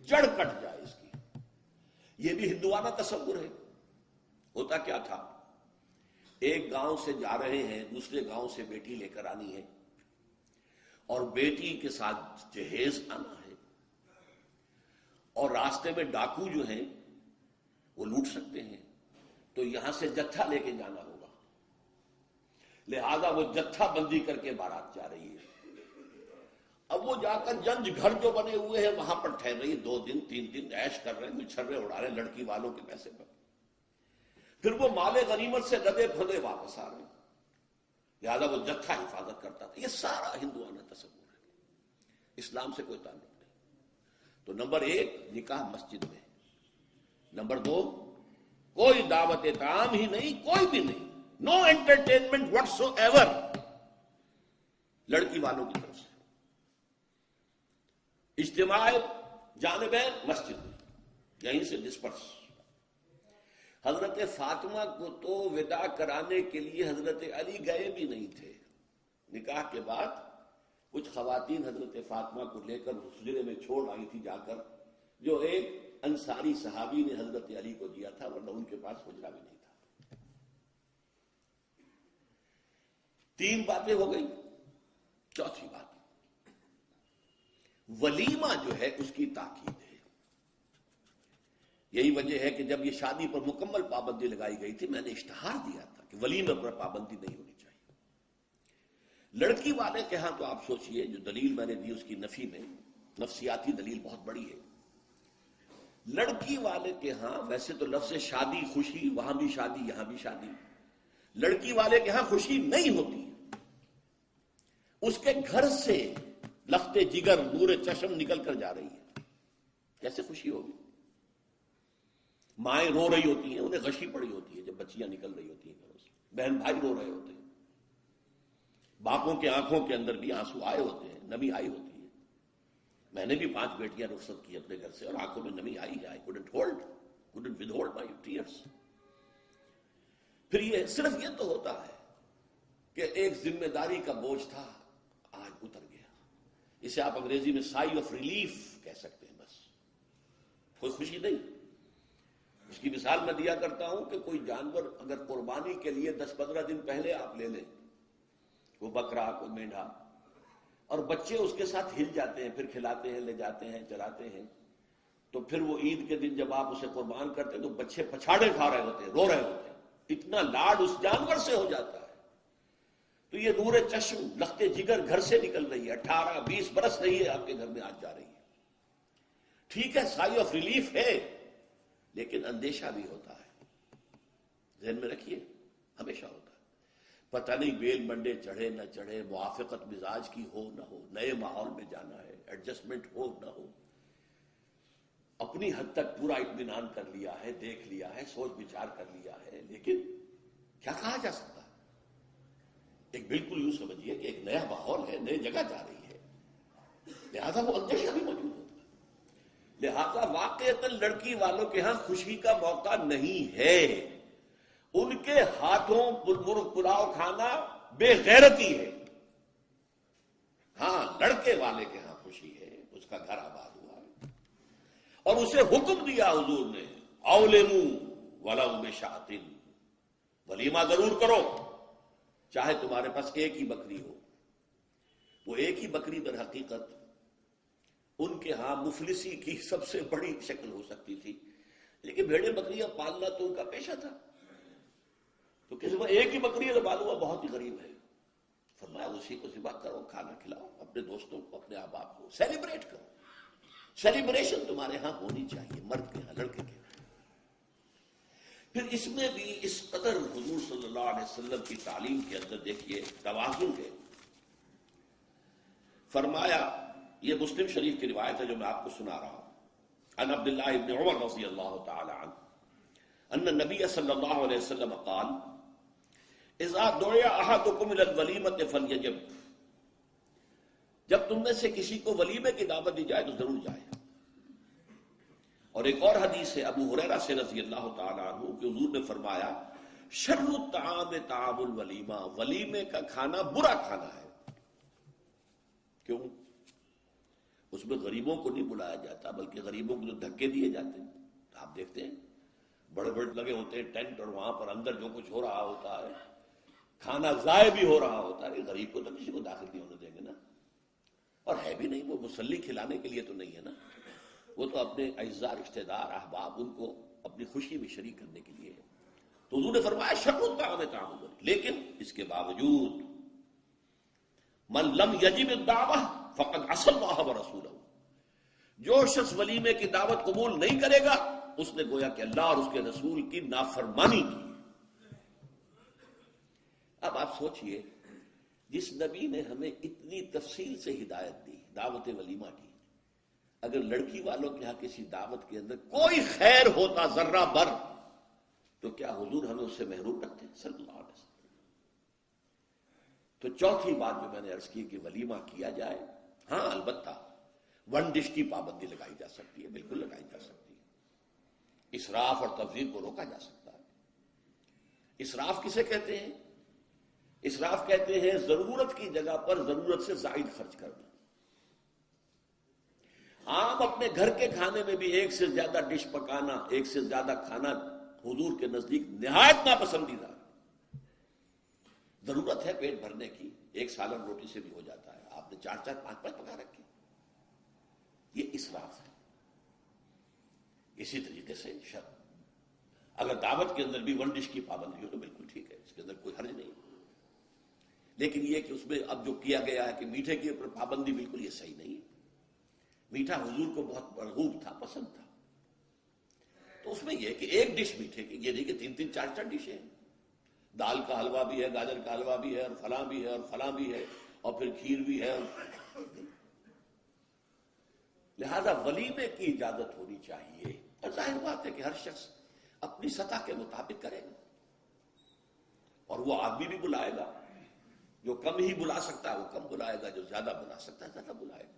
جڑ کٹ جائے اس کی. یہ بھی ہندوانہ تصور ہے. ہوتا کیا تھا؟ ایک گاؤں سے جا رہے ہیں، دوسرے گاؤں سے بیٹی لے کر آنی ہے، اور بیٹی کے ساتھ جہیز آنا ہے، اور راستے میں ڈاکو جو ہیں وہ لوٹ سکتے ہیں، تو یہاں سے جتھا لے کے جانا ہوگا. لہذا وہ جتھا بندی کر کے بارات جا رہی ہے. اب وہ جا کر جنج گھر جو بنے ہوئے ہیں وہاں پر ٹھہر رہی ہے، 2 دن 3 دن عیش کر رہے ہیں، چھرے اڑا رہے ہیں لڑکی والوں کے پیسے پر. پھر وہ مال غنیمت سے لدے پھدے واپس آ رہے ہیں. لہذا وہ جتھا حفاظت کرتا تھا. یہ سارا ہندوانہ تصور ہے، اسلام سے کوئی تعلق نہیں. تو نمبر 1 نکاح مسجد میں، نمبر 2 کوئی دعوت طعام ہی نہیں، کوئی بھی نہیں، نو انٹرٹینمنٹ واٹس ایور لڑکی والوں کی طرف سے. اجتماع جانبین مسجد میں، یہیں سے ڈسپرس. حضرت فاطمہ کو تو وداع کرانے کے لیے حضرت علی گئے بھی نہیں تھے. نکاح کے بعد کچھ خواتین حضرت فاطمہ کو لے کر حجرے میں چھوڑ آئی تھی جا کر، جو ایک انصاری صحابی نے حضرت علی کو دیا تھا، ورنہ ان کے پاس حجرہ بھی نہیں تھا. 3 باتیں ہو گئی. چوتھی بات ولیمہ جو ہے اس کی تاکید ہے. یہی وجہ ہے کہ جب یہ شادی پر مکمل پابندی لگائی گئی تھی، میں نے اشتہار دیا تھا کہ ولیمے پر پابندی نہیں ہونی چاہیے. لڑکی والے کے ہاں تو آپ سوچئے، جو دلیل میں نے دی اس کی نفی میں، نفسیاتی دلیل بہت بڑی ہے. لڑکی والے کے ہاں ویسے تو لفظ شادی، خوشی، وہاں بھی شادی یہاں بھی شادی. لڑکی والے کے ہاں خوشی نہیں ہوتی. اس کے گھر سے لخت جگر، نور چشم نکل کر جا رہی ہے، کیسے خوشی ہوگی؟ مائیں رو رہی ہوتی ہیں، انہیں غشی پڑی ہوتی ہے جب بچیاں نکل رہی ہوتی ہیں گھروں سے. بہن بھائی رو رہے ہوتے ہیں، باپوں کے آنکھوں کے اندر بھی آنسو آئے ہوتے ہیں، نمی آئی ہوتی ہے. میں نے بھی 5 بیٹیاں رخصت کی اپنے گھر سے، اور آنکھوں میں نمی آئی ہے. I couldn't withhold my tears. پھر یہ صرف یہ تو ہوتا ہے کہ ایک ذمہ داری کا بوجھ تھا، آج اتر گیا. اسے آپ انگریزی میں سائی آف ریلیف کہہ سکتے ہیں. بس کوئی خوشی نہیں. اس کی مثال میں دیا کرتا ہوں کہ کوئی جانور اگر قربانی کے لیے 10-15 دن پہلے آپ لے لیں، وہ بکرا کوئی مینڈھا، اور بچے اس کے ساتھ ہل جاتے ہیں، پھر کھلاتے ہیں، لے جاتے ہیں، چلاتے ہیں، تو پھر وہ عید کے دن جب آپ اسے قربان کرتے ہیں تو بچے پچھاڑے کھا رہے ہوتے ہیں، رو رہے ہوتے ہیں، اتنا لاڈ اس جانور سے ہو جاتا ہے. تو یہ نور چشم لخت جگر گھر سے نکل رہی ہے، 18-20 برس رہی ہے آپ کے گھر میں، آج جا رہی ہے. ٹھیک ہے، سائی آف ریلیف ہے، لیکن اندیشہ بھی ہوتا ہے. ذہن میں رکھیے، ہمیشہ ہوتا ہے. پتہ نہیں بیل منڈے چڑھے نہ چڑھے، موافقت مزاج کی ہو نہ ہو، نئے ماحول میں جانا ہے، ایڈجسٹمنٹ ہو نہ ہو. اپنی حد تک پورا اطمینان کر لیا ہے، دیکھ لیا ہے، سوچ بچار کر لیا ہے، لیکن کیا کہا جا سکتا ہے؟ ایک بالکل یوں سمجھیے کہ ایک نیا ماحول ہے، نئی جگہ جا رہی ہے، لہذا وہ اندیشہ بھی موجود ہوتا ہے. لہذا واقعتاً لڑکی والوں کے ہاں خوشی کا موقع نہیں ہے. ان کے ہاتھوں مرغ پلاؤ کھانا بے غیرتی ہے. ہاں، لڑکے والے کے ہاں خوشی ہے، اس کا گھر آباد ہوا ہے، اور اسے حکم دیا حضور نے، اولموا ولو بشاۃ، ولیمہ ضرور کرو، چاہے تمہارے پاس ایک ہی بکری ہو. وہ ایک ہی بکری در حقیقت ان کے ہاں مفلسی کی سب سے بڑی شکل ہو سکتی تھی، لیکن بھیڑیں بکریاں پالنا تو ان کا پیشہ تھا. تو کسی کو ایک ہی بکری ہے، معلوم بہت ہی غریب ہے. فرمایا اسی کو ذبح کرو، کھانا کھلاؤ اپنے دوستوں کو، اپنے احباب کو، سیلیبریٹ کرو. سیلیبریشن تمہارے ہاں ہونی چاہیے، مرد کے ہاں، لڑکے کے ہاں. پھر اس میں بھی اس قدر حضور صلی اللہ علیہ وسلم کی تعلیم کے اندر دیکھیے توازن ہے. فرمایا، یہ مسلم شریف کی روایت ہے جو میں آپ کو سنا رہا ہوں، عن عبداللہ ابن عمر رضی اللہ تعالی عنہ ان النبی صلی اللہ علیہ وسلم قال اذا دعی احدکم الی الولیمۃ فلیجب، جب تم میں سے کسی کو ولیمے کی دعوت دی جائے تو ضرور جائے. اور ایک اور حدیث ہے ابو ہریرہ سے رضی اللہ تعالی عنہ کہ حضور نے فرمایا شر الطعام طعام الولیمہ، ولیمے کا کھانا برا کھانا ہے. کیوں؟ اس میں غریبوں کو نہیں بلایا جاتا، بلکہ غریبوں کو جو دھکے دیے جاتے ہیں. آپ دیکھتے ہیں بڑے بڑے لگے ہوتے ہیں ٹینٹ، اور وہاں پر اندر جو کچھ ہو رہا ہوتا ہے، کھانا ضائع بھی ہو رہا ہوتا ہے. غریب کو تو کسی کو داخل نہیں ہونے دیں گے نا. اور ہے بھی نہیں، وہ مسلی کھلانے کے لیے تو نہیں ہے نا، وہ تو اپنے اعزاء، رشتہ دار، احباب، ان کو اپنی خوشی میں شریک کرنے کے لیے ہے. تو حضور نے فرمایا شر الطعام طعام الولیمہ، لیکن اس کے باوجود من لم یجب الدعوہ فقد عصى اللہ ورسولہ، جو شخص ولیمے کی دعوت قبول نہیں کرے گا اس نے گویا کہ اللہ اور اس کے رسول کی نافرمانی کی. اب آپ سوچئے، جس نبی نے ہمیں اتنی تفصیل سے ہدایت دی دعوت ولیمہ کی، اگر لڑکی والوں کے ہاں کسی دعوت کے اندر کوئی خیر ہوتا ذرہ بر، تو کیا حضور ہمیں اس سے محروم رکھتے ہیں صلی اللہ علیہ وسلم؟ تو چوتھی بات جو میں نے عرض کی کہ ولیمہ کیا جائے، ہاں البتہ ون ڈش کی پابندی لگائی جا سکتی ہے، بالکل لگائی جا سکتی ہے. اسراف اور تبذیر کو روکا جا سکتا ہے. اسراف کسے کہتے ہیں؟ اسراف کہتے ہیں ضرورت کی جگہ پر ضرورت سے زائد خرچ کرنا. عام اپنے گھر کے کھانے میں بھی ایک سے زیادہ ڈش پکانا، ایک سے زیادہ کھانا حضور کے نزدیک نہایت ناپسندیدہ. ضرورت ہے پیٹ بھرنے کی، ایک سالن روٹی سے بھی ہو جاتا ہے، آپ نے 4-4 5-5 پکا رکھے، یہ اسراف ہے. اسی طریقے سے اگر دعوت کے اندر بھی ون ڈش کی پابندی ہو تو بالکل ٹھیک ہے، اس کے اندر کوئی حرج نہیں. لیکن یہ کہ اس میں اب جو کیا گیا ہے کہ میٹھے کی اوپر پابندی، بالکل یہ صحیح نہیں ہے. میٹھا حضور کو بہت مرغوب تھا، پسند تھا. تو اس میں یہ کہ ایک ڈش میٹھے کی، یہ نہیں کہ 3-3 4-4 ڈشیں ہیں. دال کا حلوہ بھی ہے، گاجر کا حلوہ بھی ہے، اور فلاں بھی ہے، اور فلاں بھی ہے، اور پھر کھیر بھی ہے. لہذا ولیمے کی اجازت ہونی چاہیے. اور ظاہر بات ہے کہ ہر شخص اپنی سطح کے مطابق کرے گا، اور وہ آدمی بھی بلائے گا. جو کم ہی بلا سکتا ہے وہ کم بلائے گا، جو زیادہ بلا سکتا ہے زیادہ بلائے گا.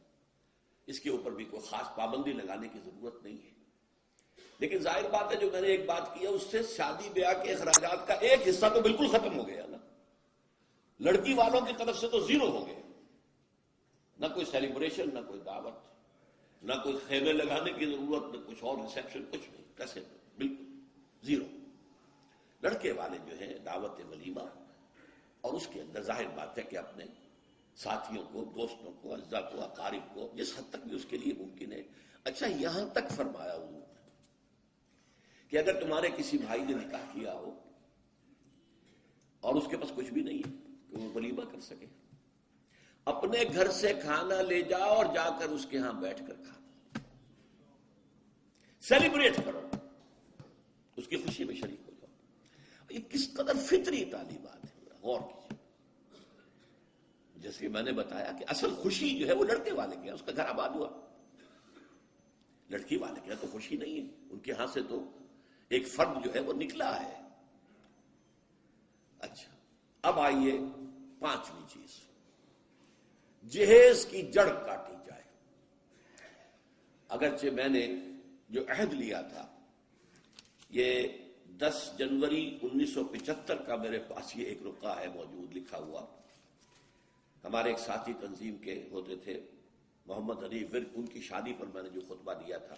اس کے اوپر بھی کوئی خاص پابندی لگانے کی ضرورت نہیں ہے. لیکن ظاہر بات ہے جو میں نے ایک بات کی ہے اس سے شادی بیاہ کے اخراجات کا ایک حصہ تو بالکل ختم ہو گیا نا. لڑکی والوں کی طرف سے تو زیرو ہو گئے، نہ کوئی سیلیبریشن، نہ کوئی دعوت، نہ کوئی خیمے لگانے کی ضرورت، نہ کچھ اور ریسیپشن، کچھ نہیں. کیسے؟ بالکل زیرو. لڑکے والے جو ہیں دعوت ولیمہ، اور اس کے اندر ظاہر بات ہے کہ اپنے ساتھیوں کو، دوستوں کو، اعزاء کو، اقارب کو جس حد تک بھی اس کے لیے ممکن ہے. اچھا یہاں تک فرمایا ہوں کہ اگر تمہارے کسی بھائی نے نکاح کیا ہو اور اس کے پاس کچھ بھی نہیں ہے کہ وہ ولیمہ کر سکے، اپنے گھر سے کھانا لے جاؤ اور جا کر اس کے ہاں بیٹھ کر کھاؤ، سیلیبریٹ کرو، اس کی خوشی میں شریک ہو جاؤ. یہ کس قدر فطری تعلیمات ہے، غور کیجیے. جیسے میں نے بتایا کہ اصل خوشی جو ہے وہ لڑکے والے کے، اس کا گھر آباد ہوا. لڑکی والے کے تو خوشی نہیں ہے، ان کے ہاں سے تو ایک فرد جو ہے وہ نکلا ہے. اچھا اب آئیے پانچویں چیز، جہیز کی جڑ کاٹی جائے. اگرچہ میں نے جو عہد لیا تھا یہ 10 جنوری 1975 کا میرے پاس یہ ایک رقعہ ہے موجود لکھا ہوا. ہمارے ایک ساتھی تنظیم کے ہوتے تھے محمد حنیف ورک، ان کی شادی پر میں نے جو خطبہ دیا تھا،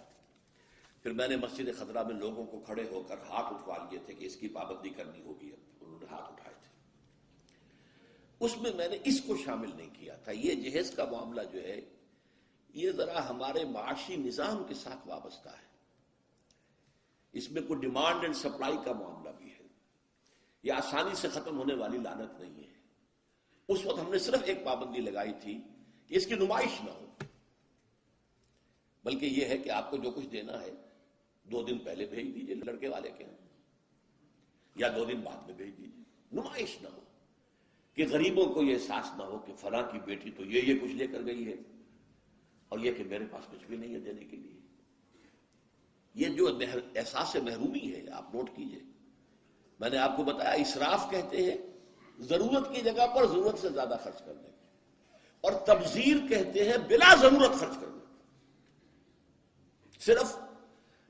پھر میں نے مسجد خضرہ میں لوگوں کو کھڑے ہو کر ہاتھ اٹھوا لیے تھے کہ اس کی پابندی کرنی ہوگی. انہوں نے ہاتھ اٹھائے تھے. اس میں نے اس کو شامل نہیں کیا تھا. یہ جہیز کا معاملہ جو ہے یہ ذرا ہمارے معاشی نظام کے ساتھ وابستہ ہے. اس میں کوئی ڈیمانڈ اینڈ سپلائی کا معاملہ بھی ہے. یہ آسانی سے ختم ہونے والی لعنت نہیں ہے. اس وقت ہم نے صرف ایک پابندی لگائی تھی کہ اس کی نمائش نہ ہو، بلکہ یہ ہے کہ آپ کو جو کچھ دینا ہے 2 دن پہلے بھیج دیجئے لڑکے والے کے ہاں، یا 2 دن بعد میں بھیج دیجئے. نمائش نہ ہو کہ غریبوں کو یہ احساس نہ ہو کہ فلاں کی بیٹی تو یہ کچھ لے کر گئی ہے اور یہ کہ میرے پاس کچھ بھی نہیں ہے دینے کے لیے. یہ جو احساس محرومی ہے آپ نوٹ کیجئے. میں نے آپ کو بتایا اسراف کہتے ہیں ضرورت کی جگہ پر ضرورت سے زیادہ خرچ کرنے، اور تبذیر کہتے ہیں بلا ضرورت خرچ کرنے. صرف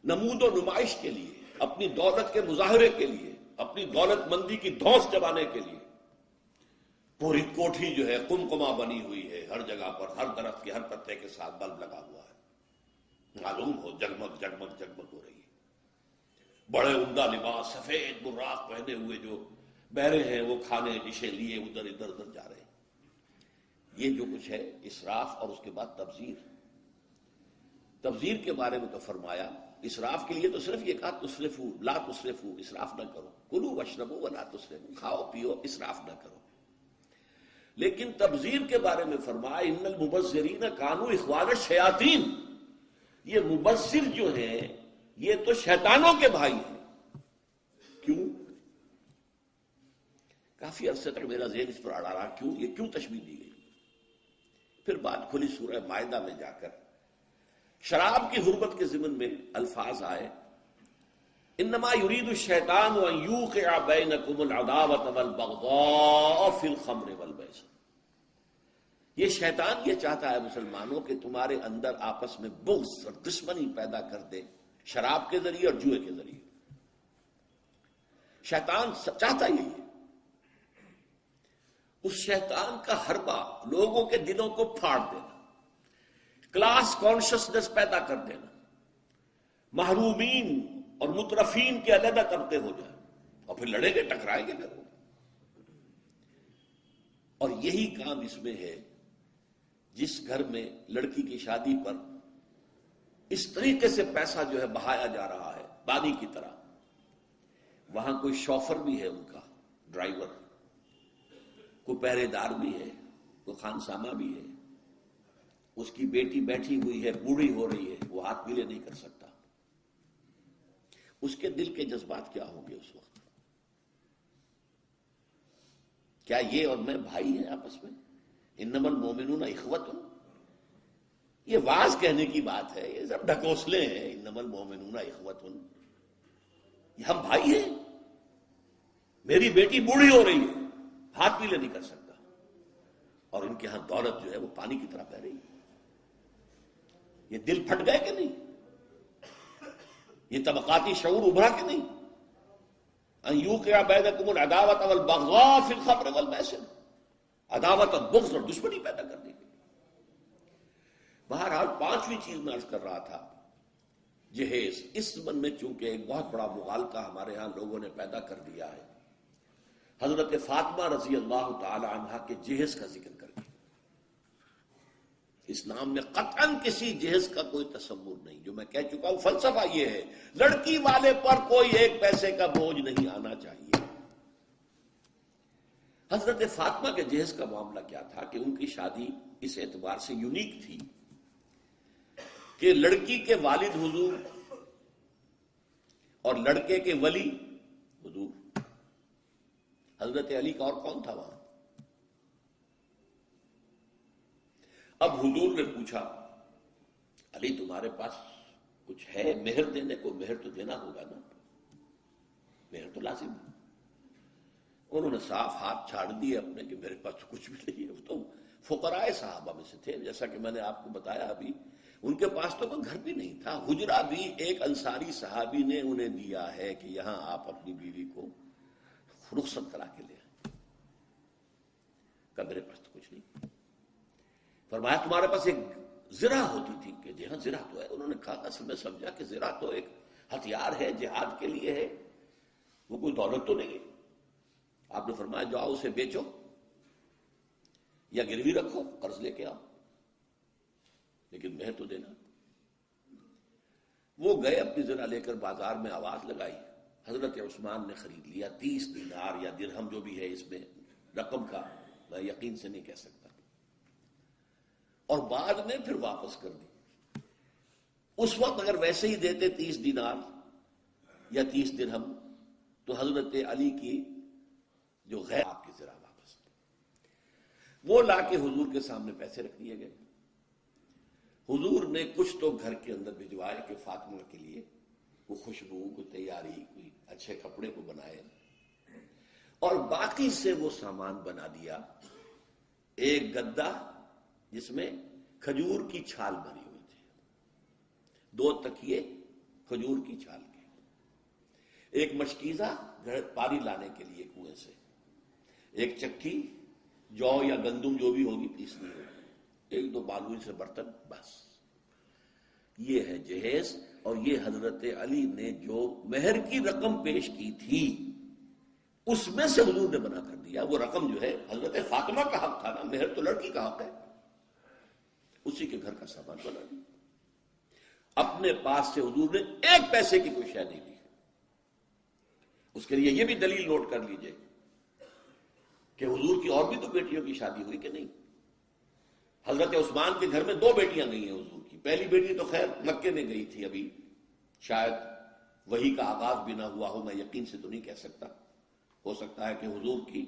نمود و نمائش کے لیے، اپنی دولت کے مظاہرے کے لیے، اپنی دولت مندی کی دھوس جمانے کے لیے. پوری کوٹھی جو ہے قمقمہ بنی ہوئی ہے، ہر جگہ پر ہر درخت کے ہر پتے کے ساتھ بلب لگا ہوا ہے، معلوم ہو جگمگ جگمگ جگمگ ہو رہی ہے. بڑے عمدہ لباس سفید براق پہنے ہوئے جو بہرے ہیں وہ کھانے ڈشیں لیے ادھر جا رہے ہیں. یہ جو کچھ ہے اسراف. اور اس کے بعد تبذیر کے بارے میں تو فرمایا اسراف کے لیے تو صرف یہ کہا تسرفو لا تسرفو، اسراف نہ کرو. کلوا واشربوا ولا تسرفوا، کھاؤ پیو اسراف نہ کرو. لیکن تبذیر کے بارے میں فرمایا ان المبذرین کانوا اخوان الشیاطین. یہ مبذر جو ہیں یہ تو شیطانوں کے بھائی ہیں. کیوں؟ کافی عرصے تک میرا ذہن اس پر اڑا رہا کیوں تشبیہ دی گئی. پھر بات کھلی سورہ مائدہ میں جا کر شراب کی حرمت کے ضمن میں الفاظ آئے انما یرید الشیطان ان یوقع بینکم العداوۃ والبغضاء فی الخمر والمیسر. یہ شیطان یہ چاہتا ہے مسلمانوں کہ تمہارے اندر آپس میں بغض اور دشمنی پیدا کر دے شراب کے ذریعے اور جوئے کے ذریعے. شیطان چاہتا یہی ہے. اس شیطان کا حربہ لوگوں کے دلوں کو پھاڑ دینا، کلاس کانشسنس پیدا کر دینا، محرومین اور مترفین کے علیحدہ کرتے ہو جائیں، اور پھر لڑیں گے ٹکرائیں گے پھر. اور یہی کام اس میں ہے. جس گھر میں لڑکی کی شادی پر اس طریقے سے پیسہ جو ہے بہایا جا رہا ہے پانی کی طرح، وہاں کوئی شوفر بھی ہے، ان کا ڈرائیور، کوئی پہرے دار بھی ہے، کوئی خانسامہ بھی ہے. اس کی بیٹی بیٹھی ہوئی ہے، بوڑھی ہو رہی ہے، وہ ہاتھ پیلے نہیں کر سکتا. اس کے دل کے جذبات کیا ہوں گے اس وقت؟ کیا یہ اور میں بھائی ہیں آپس میں؟ انما المؤمنون اخوۃ. یہ واز کہنے کی بات ہے، یہ سب ڈھکوسلے ہیں. انما المؤمنون اخوۃ، یہ ہم بھائی ہیں. میری بیٹی بوڑھی ہو رہی ہے، ہاتھ پیلے نہیں کر سکتا، اور ان کے ہاں دولت جو ہے وہ پانی کی طرح بہ رہی ہے. یہ دل پھٹ گئے کہ نہیں؟ یہ طبقاتی شعور ابھرا کہ نہیں؟ ان یوقع بینکم العداوۃ والبغضاء فی الخمر والمیسر، عداوت اور بغض اور دشمنی پیدا کر دی۔ بہرحال پانچویں چیز میں عرض کر رہا تھا، جہیز۔ اس زمن میں چونکہ ایک بہت بڑا مغالطہ ہمارے ہاں لوگوں نے پیدا کر دیا ہے، حضرت فاطمہ رضی اللہ تعالی عنہا کے جہیز کا ذکر کر دیا۔ اسلام میں قطعاً کسی جہیز کا کوئی تصور نہیں۔ جو میں کہہ چکا ہوں فلسفہ یہ ہے، لڑکی والے پر کوئی ایک پیسے کا بوجھ نہیں آنا چاہیے۔ حضرت فاطمہ کے جہیز کا معاملہ کیا تھا کہ ان کی شادی اس اعتبار سے یونیک تھی کہ لڑکی کے والد حضور اور لڑکے کے ولی حضور، حضرت علی کا اور کون تھا وہاں؟ اب حضور نے پوچھا، علی تمہارے پاس کچھ ہے مہر دینے کو؟ مہر تو دینا ہوگا نا، مہر تو لازم ہے۔ انہوں نے صاف ہاتھ چھاڑ دیے اپنے کہ میرے پاس تو کچھ بھی نہیں ہے۔ وہ تو فقراء صحابہ میں سے تھے، جیسا کہ میں نے آپ کو بتایا ابھی، ان کے پاس تو کوئی گھر بھی نہیں تھا، حجرہ بھی ایک انصاری صحابی نے انہیں دیا ہے کہ یہاں آپ اپنی بیوی کو رخصت کرا کے لے آئیں۔ کہ میرے پاس تو کچھ نہیں۔ فرمایا تمہارے پاس ایک زرہ ہوتی تھی؟ کہ جی ہاں زرہ تو ہے۔ انہوں نے کہا اصل میں سمجھا کہ زرہ تو ایک ہتھیار ہے، جہاد کے لیے ہے، وہ کوئی دولت تو نہیں ہے۔ آپ نے فرمایا جاؤ اسے بیچو یا گروی رکھو، قرض لے کے آؤ، لیکن مہر تو دینا۔ وہ گئے اپنی زرہ لے کر بازار میں آواز لگائی، حضرت عثمان نے خرید لیا 30 دینار یا درہم جو بھی ہے، اس میں رقم کا میں یقین سے نہیں کہہ سکتا، اور بعد میں پھر واپس کر دی۔ اس وقت اگر ویسے ہی دیتے 30 دینار یا 30 درہم تو حضرت علی کی جو غیر آپ کی ذرا واپس، وہ لا کے حضور کے سامنے پیسے رکھ دیے گئے۔ حضور نے کچھ تو گھر کے اندر بھجوائے کہ فاطمہ کے لیے کوئی خوشبو، کوئی تیاری، کوئی اچھے کپڑے کو بنائے، اور باقی سے وہ سامان بنا دیا۔ ایک گدا جس میں کھجور کی چھال بنی ہوئی تھی، 2 تکیے کھجور کی چھال کے، ایک مشکیزہ پانی لانے کے لیے کنویں سے، ایک چکی جو یا گندم جو بھی ہوگی پیسنی ہوگی، 1-2 بالوئی سے برتن، بس یہ ہے جہیز۔ اور یہ حضرت علی نے جو مہر کی رقم پیش کی تھی اس میں سے حضور نے بنا کر دیا۔ وہ رقم جو ہے حضرت فاطمہ کا حق تھا نا، مہر تو لڑکی کا حق ہے، اسی کے گھر کا سامان بنا دیا۔ اپنے پاس سے حضور نے ایک پیسے کی کوئی شے نہیں دی۔ اس کے لیے یہ بھی دلیل نوٹ کر لیجئے کہ حضور کی اور بھی تو بیٹیوں کی شادی ہوئی کہ نہیں۔ حضرت عثمان کے گھر میں 2 بیٹیاں گئی ہیں حضور کی۔ پہلی بیٹی تو خیر مکے میں گئی تھی، ابھی شاید وحی کا آغاز بھی نہ ہوا ہو، میں یقین سے تو نہیں کہہ سکتا، ہو سکتا ہے کہ حضور کی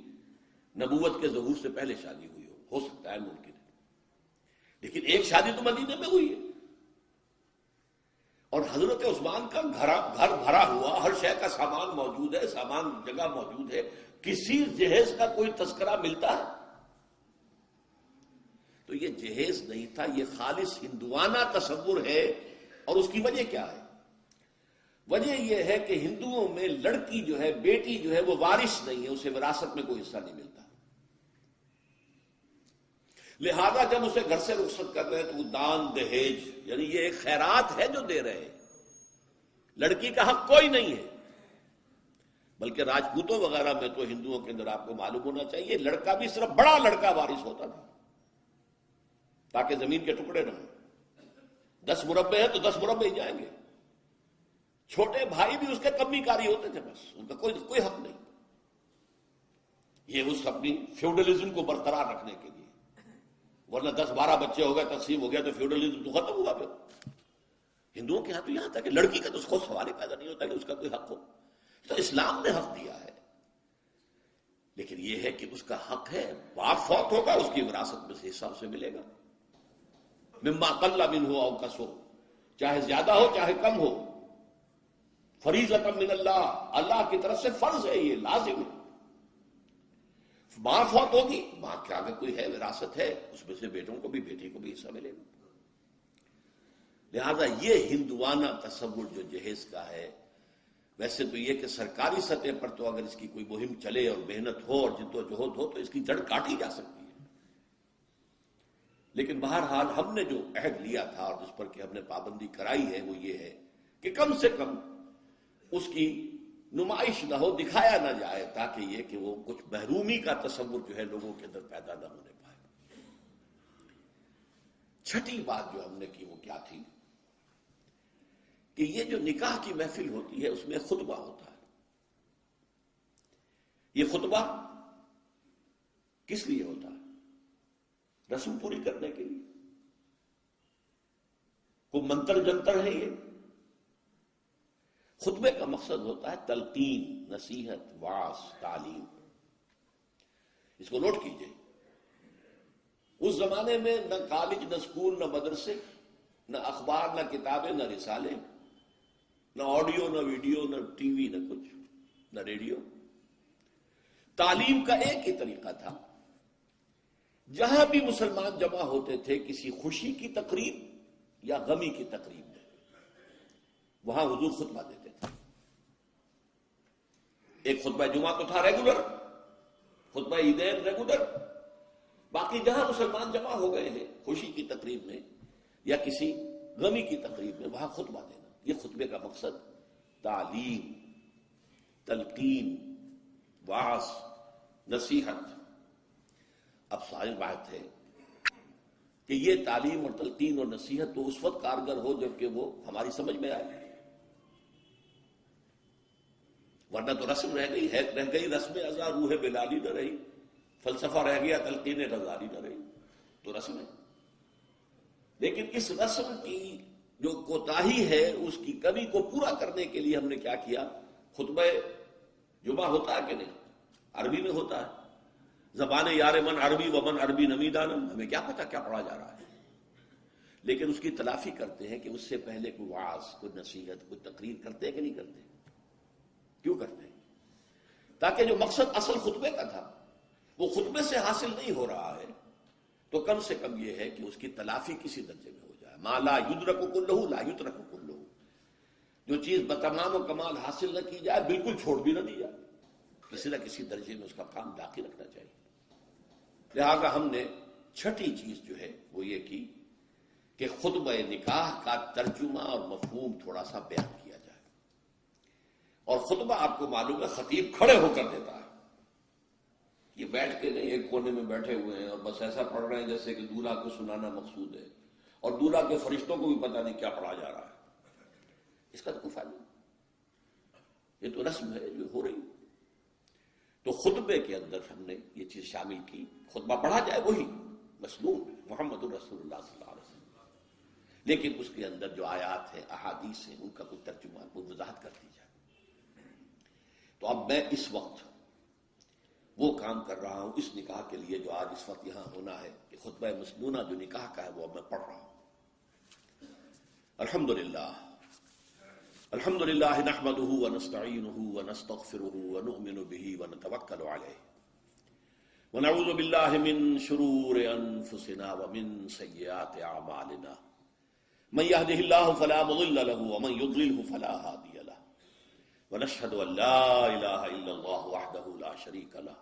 نبوت کے ظہور سے پہلے شادی ہوئی ہو سکتا ہے، ممکن ہے، لیکن ایک شادی تو مدینے میں ہوئی ہے۔ اور حضرت عثمان کا گھر بھرا ہوا، ہر شے کا سامان موجود ہے، سامان جگہ موجود ہے، کسی جہیز کا کوئی تذکرہ ملتا ہے؟ تو یہ جہیز نہیں تھا، یہ خالص ہندوانہ تصور ہے۔ اور اس کی وجہ کیا ہے؟ وجہ یہ ہے کہ ہندوؤں میں لڑکی جو ہے، بیٹی جو ہے، وہ وارث نہیں ہے، اسے وراثت میں کوئی حصہ نہیں ملتا، لہذا جب اسے گھر سے رخصت کر رہے ہیں تو وہ دان دہیج، یعنی یہ ایک خیرات ہے جو دے رہے ہیں، لڑکی کا حق کوئی نہیں ہے۔ بلکہ راجپوتوں وغیرہ میں تو ہندوؤں کے اندر آپ کو معلوم ہونا چاہیے، لڑکا بھی صرف بڑا لڑکا وارث ہوتا تھا تاکہ زمین کے ٹکڑے نہ ہوں۔ 10 مربع ہیں تو 10 مربع ہی جائیں گے، چھوٹے بھائی بھی اس کے کمی کاری ہوتے تھے، بس ان کا کوئی حق نہیں۔ یہ اس اپنی فیوڈلزم کو برقرار رکھنے کے لیے، ورنہ 10-12 بچے ہو گئے، تقسیم ہو گیا تو فیوڈلزم تو ختم ہوا۔ پھر ہندوؤں کے ہاں تو یہاں تھا کہ لڑکی کا تو اس کو سوال ہی پیدا نہیں ہوتا کہ اس کا کوئی حق ہو۔ تو اسلام نے حق دیا ہے، لیکن یہ ہے کہ اس کا حق ہے، باپ فوت ہوگا اس کی وراثت میں سے حصہ اسے ملے گا، مما قل منہ او کثر، چاہے زیادہ ہو چاہے کم ہو، فریضۃ من اللہ، اللہ کی طرف سے فرض ہے، یہ لازم ہے۔ ماں فوت ہوگی، ماں کے آگے کوئی ہے، وراثت ہے، اس میں سے بیٹوں کو بھی بیٹی کو بھی حصہ ملے گا۔ لہذا یہ ہندوانہ تصور جو جہیز کا ہے، ویسے تو یہ کہ سرکاری سطح پر تو اگر اس کی کوئی مہم چلے اور محنت ہو اور جدوجہد ہو تو اس کی جڑ کاٹی جا سکتی ہے، لیکن بہرحال ہم نے جو عہد لیا تھا اور جس پر کہ ہم نے پابندی کرائی ہے وہ یہ ہے کہ کم سے کم اس کی نمائش نہ ہو، دکھایا نہ جائے، تاکہ یہ کہ وہ کچھ محرومی کا تصور جو ہے لوگوں کے اندر پیدا نہ ہونے پائے۔ چھٹی بات جو ہم نے کی وہ کیا تھی کہ یہ جو نکاح کی محفل ہوتی ہے اس میں خطبہ ہوتا ہے۔ یہ خطبہ کس لیے ہوتا ہے؟ رسم پوری کرنے کے لیے؟ کوئی منتر جنتر ہے یہ؟ خطبے کا مقصد ہوتا ہے تلقین، نصیحت، وعظ، تعلیم۔ اس کو نوٹ کیجئے، اس زمانے میں نہ کالج، نہ اسکول، نہ مدرسے، نہ اخبار، نہ کتابیں، نہ رسالے، نہ آڈیو، نہ ویڈیو، نہ ٹی وی، نہ کچھ، نہ ریڈیو۔ تعلیم کا ایک ہی طریقہ تھا، جہاں بھی مسلمان جمع ہوتے تھے کسی خوشی کی تقریب یا غمی کی تقریب میں، وہاں حضور خطبہ دیتے تھے۔ ایک خطبہ جمعہ تو تھا ریگولر، خطبہ عیدین ریگولر، باقی جہاں مسلمان جمع ہو گئے ہیں خوشی کی تقریب میں یا کسی غمی کی تقریب میں، وہاں خطبہ دینا۔ یہ خطبے کا مقصد تعلیم، تلقین، وعظ، نصیحت۔ اب سائل بات ہے کہ یہ تعلیم اور تلقین اور نصیحت تو اس وقت کارگر ہو جبکہ وہ ہماری سمجھ میں آئے، ورنہ تو رسم رہ گئی رسم ازا روح بلالی نہ رہی، فلسفہ رہ گیا، تلقین غزالی نہ رہی، تو رسم ہے۔ لیکن اس رسم کی جو کوتاہی ہے، اس کی کمی کو پورا کرنے کے لیے ہم نے کیا کیا؟ خطبہ جمعہ ہوتا ہے کہ نہیں؟ عربی میں ہوتا ہے، زبان یار من عربی ومن عربی نمیدانم، ہمیں کیا پتا کیا پڑھا جا رہا ہے، لیکن اس کی تلافی کرتے ہیں کہ اس سے پہلے کوئی وعظ، کوئی نصیحت، کوئی تقریر کرتے ہیں کہ نہیں کرتے؟ کیوں کرتے ہیں؟ تاکہ جو مقصد اصل خطبے کا تھا وہ خطبے سے حاصل نہیں ہو رہا ہے، تو کم سے کم یہ ہے کہ اس کی تلافی کسی درجے میں ہو جائے۔ ما لا یدرک کلہ لا یترک کلہ، جو چیز بتمام و کمال حاصل نہ کی جائے بالکل چھوڑ بھی نہ دی جائے، کسی نہ کسی درجے میں اس کا کام باقی رکھنا چاہیے۔ لہذا ہم نے چھٹی چیز جو ہے وہ یہ کی کہ خطبہ نکاح کا ترجمہ اور مفہوم تھوڑا سا بیان کیا جائے۔ اور خطبہ آپ کو معلوم ہے خطیب کھڑے ہو کر دیتا ہے، یہ بیٹھ کے نہیں ایک کونے میں بیٹھے ہوئے ہیں اور بس ایسا پڑھ رہے ہیں جیسے کہ دولہا کو سنانا مقصود ہے، اور دولہا کے فرشتوں کو بھی پتہ نہیں کیا پڑھا جا رہا ہے، اس کا تو کوئی فائدہ نہیں، یہ تو رسم ہے جو ہو رہی۔ تو خطبے کے اندر ہم نے یہ چیز شامل کی، خطبہ پڑھا جائے وہی مسنون محمد الرسول اللہ صلی اللہ علیہ وسلم، لیکن اس کے اندر جو آیات ہیں، احادیث ہیں، ان کا کوئی ترجمہ، کوئی وضاحت کر دی جائے۔ تو اب میں اس وقت وہ کام کر رہا ہوں اس نکاح کے لیے جو آج اس وقت یہاں ہونا ہے، کہ خطبہ مسنونہ جو نکاح کا ہے وہ اب میں پڑھ رہا ہوں۔ الحمدللہ الحمدللہ نحمده ونستعینه ونستغفره ونؤمن به ونتوکل علیہ ونعوذ باللہ من شرور انفسنا ومن سیئات اعمالنا من يهده الله فلا مضل له ومن يضلله فلا هادي له ونشهد ان لا اله الا الله وحده لا شريك له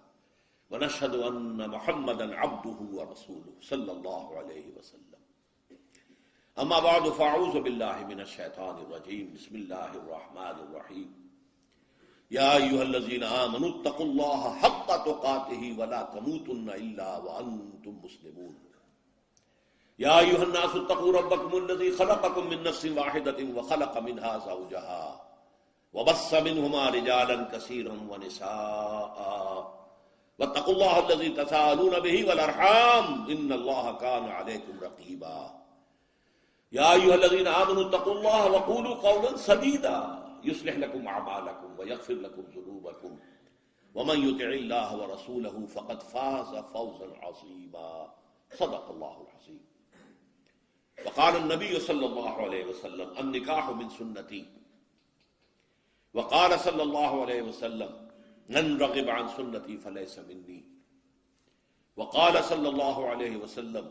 ونشهد ان محمدا عبده ورسوله صلى الله عليه وسلم۔ اما بعد فاعوذ بالله من الشیطان الرجیم، بسم اللہ الرحمن الرحیم۔ یا ایھا الذین آمنوا اتقوا اللہ حق تقاته ولا تموتن الا وانتم مسلمون۔ یا ایھا الناس اتقوا ربکم الذی خلقکم من نفس واحدۃ وخلق منها زوجها وبث منهما رجالا كثيرا ونساء واتقوا الله الذي تساءلون به والارحام ان الله كان عليكم رقيبا۔ یا ایھا الذین آمنوا اتقوا اللہ وقولوا قولا سدیدا یصلح لکم اعمالکم ویغفر لکم ذنوبکم ومن یطع اللہ ورسولہ فقد فاز فوزا عظیما۔ صدق اللہ العظیم۔ وقال النبی صلی اللہ علیہ وسلم النکاح من سنتی، وقال صلی اللہ علیہ وسلم من رغب عن سنتی فلیس منی، وقال صلی اللہ علیہ وسلم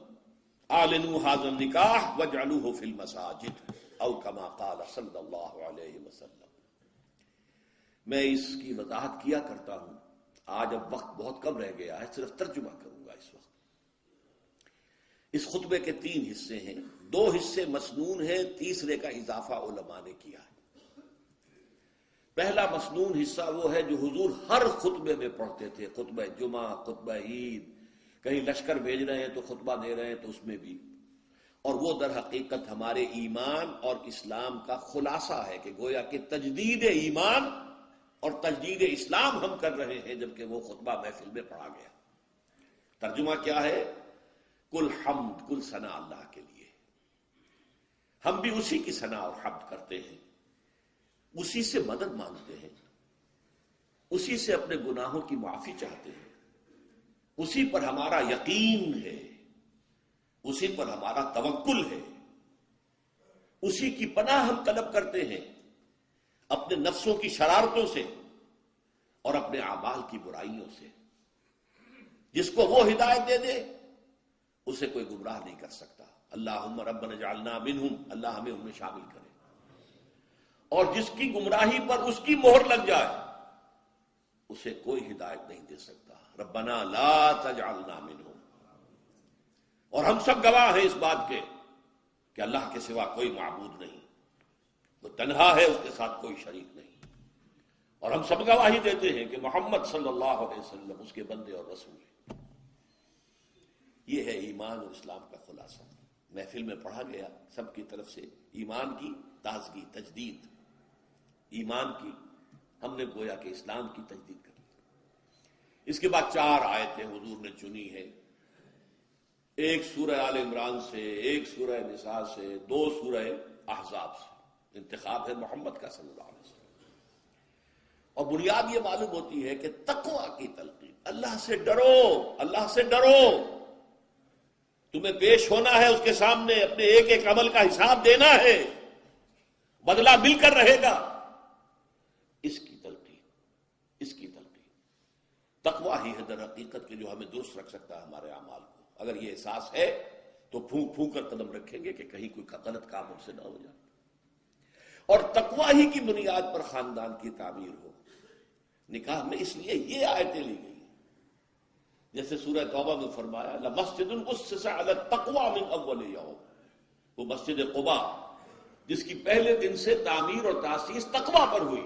اعلنوا هذا النکاح واجعلوه فی المساجد او کما قال صلی اللہ علیہ وسلم۔ میں اس کی وضاحت کیا کرتا ہوں، آج اب وقت بہت کم رہ گیا ہے، صرف ترجمہ کروں گا اس وقت۔ اس خطبے کے 3 حصے ہیں، 2 حصے مسنون ہیں، تیسرے کا اضافہ علماء نے کیا ہے۔ پہلا مسنون حصہ وہ ہے جو حضور ہر خطبے میں پڑھتے تھے، خطبہ جمعہ، خطبہ عید، کہیں لشکر بھیج رہے ہیں تو خطبہ دے رہے ہیں تو اس میں بھی، اور وہ در حقیقت ہمارے ایمان اور اسلام کا خلاصہ ہے کہ گویا کہ تجدید ایمان اور تجدید اسلام ہم کر رہے ہیں جبکہ وہ خطبہ محفل میں پڑھا گیا۔ ترجمہ کیا ہے؟ کل حمد، کل ثنا اللہ کے لیے، ہم بھی اسی کی ثنا اور حمد کرتے ہیں، اسی سے مدد مانگتے ہیں، اسی سے اپنے گناہوں کی معافی چاہتے ہیں، اسی پر ہمارا یقین ہے، اسی پر ہمارا توکل ہے، اسی کی پناہ ہم طلب کرتے ہیں اپنے نفسوں کی شرارتوں سے اور اپنے اعمال کی برائیوں سے۔ جس کو وہ ہدایت دے دے اسے کوئی گمراہ نہیں کر سکتا۔ اللہم ربنا اجعلنا منہم، اللہ ہمیں ان میں شامل کرے۔ اور جس کی گمراہی پر اس کی مہر لگ جائے اسے کوئی ہدایت نہیں دے سکتا۔ ربنا لا تجعلنا منہم۔ اور ہم سب گواہ ہیں اس بات کے کہ اللہ کے سوا کوئی معبود نہیں، وہ تنہا ہے، اس کے ساتھ کوئی شریک نہیں، اور ہم سب گواہی دیتے ہیں کہ محمد صلی اللہ علیہ وسلم اس کے بندے اور رسول ہیں۔ یہ ہے ایمان اور اسلام کا خلاصہ، محفل میں پڑھا گیا سب کی طرف سے۔ ایمان کی تازگی، تجدید، ایمان کی ہم نے گویا کہ اسلام کی تجدید کر لی۔ اس کے بعد 4 آیتیں حضور نے چنی ہیں، ایک سورہ آل عمران سے، ایک سورہ نساء سے، 2 سورہ احزاب سے۔ انتخاب ہے محمد کا صلی اللہ علیہ وسلم۔ اور بنیاد یہ معلوم ہوتی ہے کہ تقویٰ کی تلقین، اللہ سے ڈرو، اللہ سے ڈرو، تمہیں پیش ہونا ہے اس کے سامنے، اپنے ایک ایک عمل کا حساب دینا ہے، بدلہ مل کر رہے گا۔ اس کی تلقین، اس کی تلقین، تقویٰ ہی ہے در حقیقت کہ جو ہمیں درست رکھ سکتا ہے ہمارے اعمال کو۔ اگر یہ احساس ہے تو پھونک پھونک کر قدم رکھیں گے کہ کہیں کوئی غلط کام ہم سے نہ ہو جائے، اور تقویٰ ہی کی بنیاد پر خاندان کی تعمیر ہو۔ نکاح میں اس لیے یہ آیتیں لی گئی، جیسے سورہ توبہ میں فرمایا لَمَسْجِدٌ أُسِّسَ عَلَى التَّقْوَى مِنْ أَوَّلِ يَوْمٍ، وہ مسجد قباء جس کی پہلے دن سے تعمیر اور تاسیس تقویٰ پر ہوئی،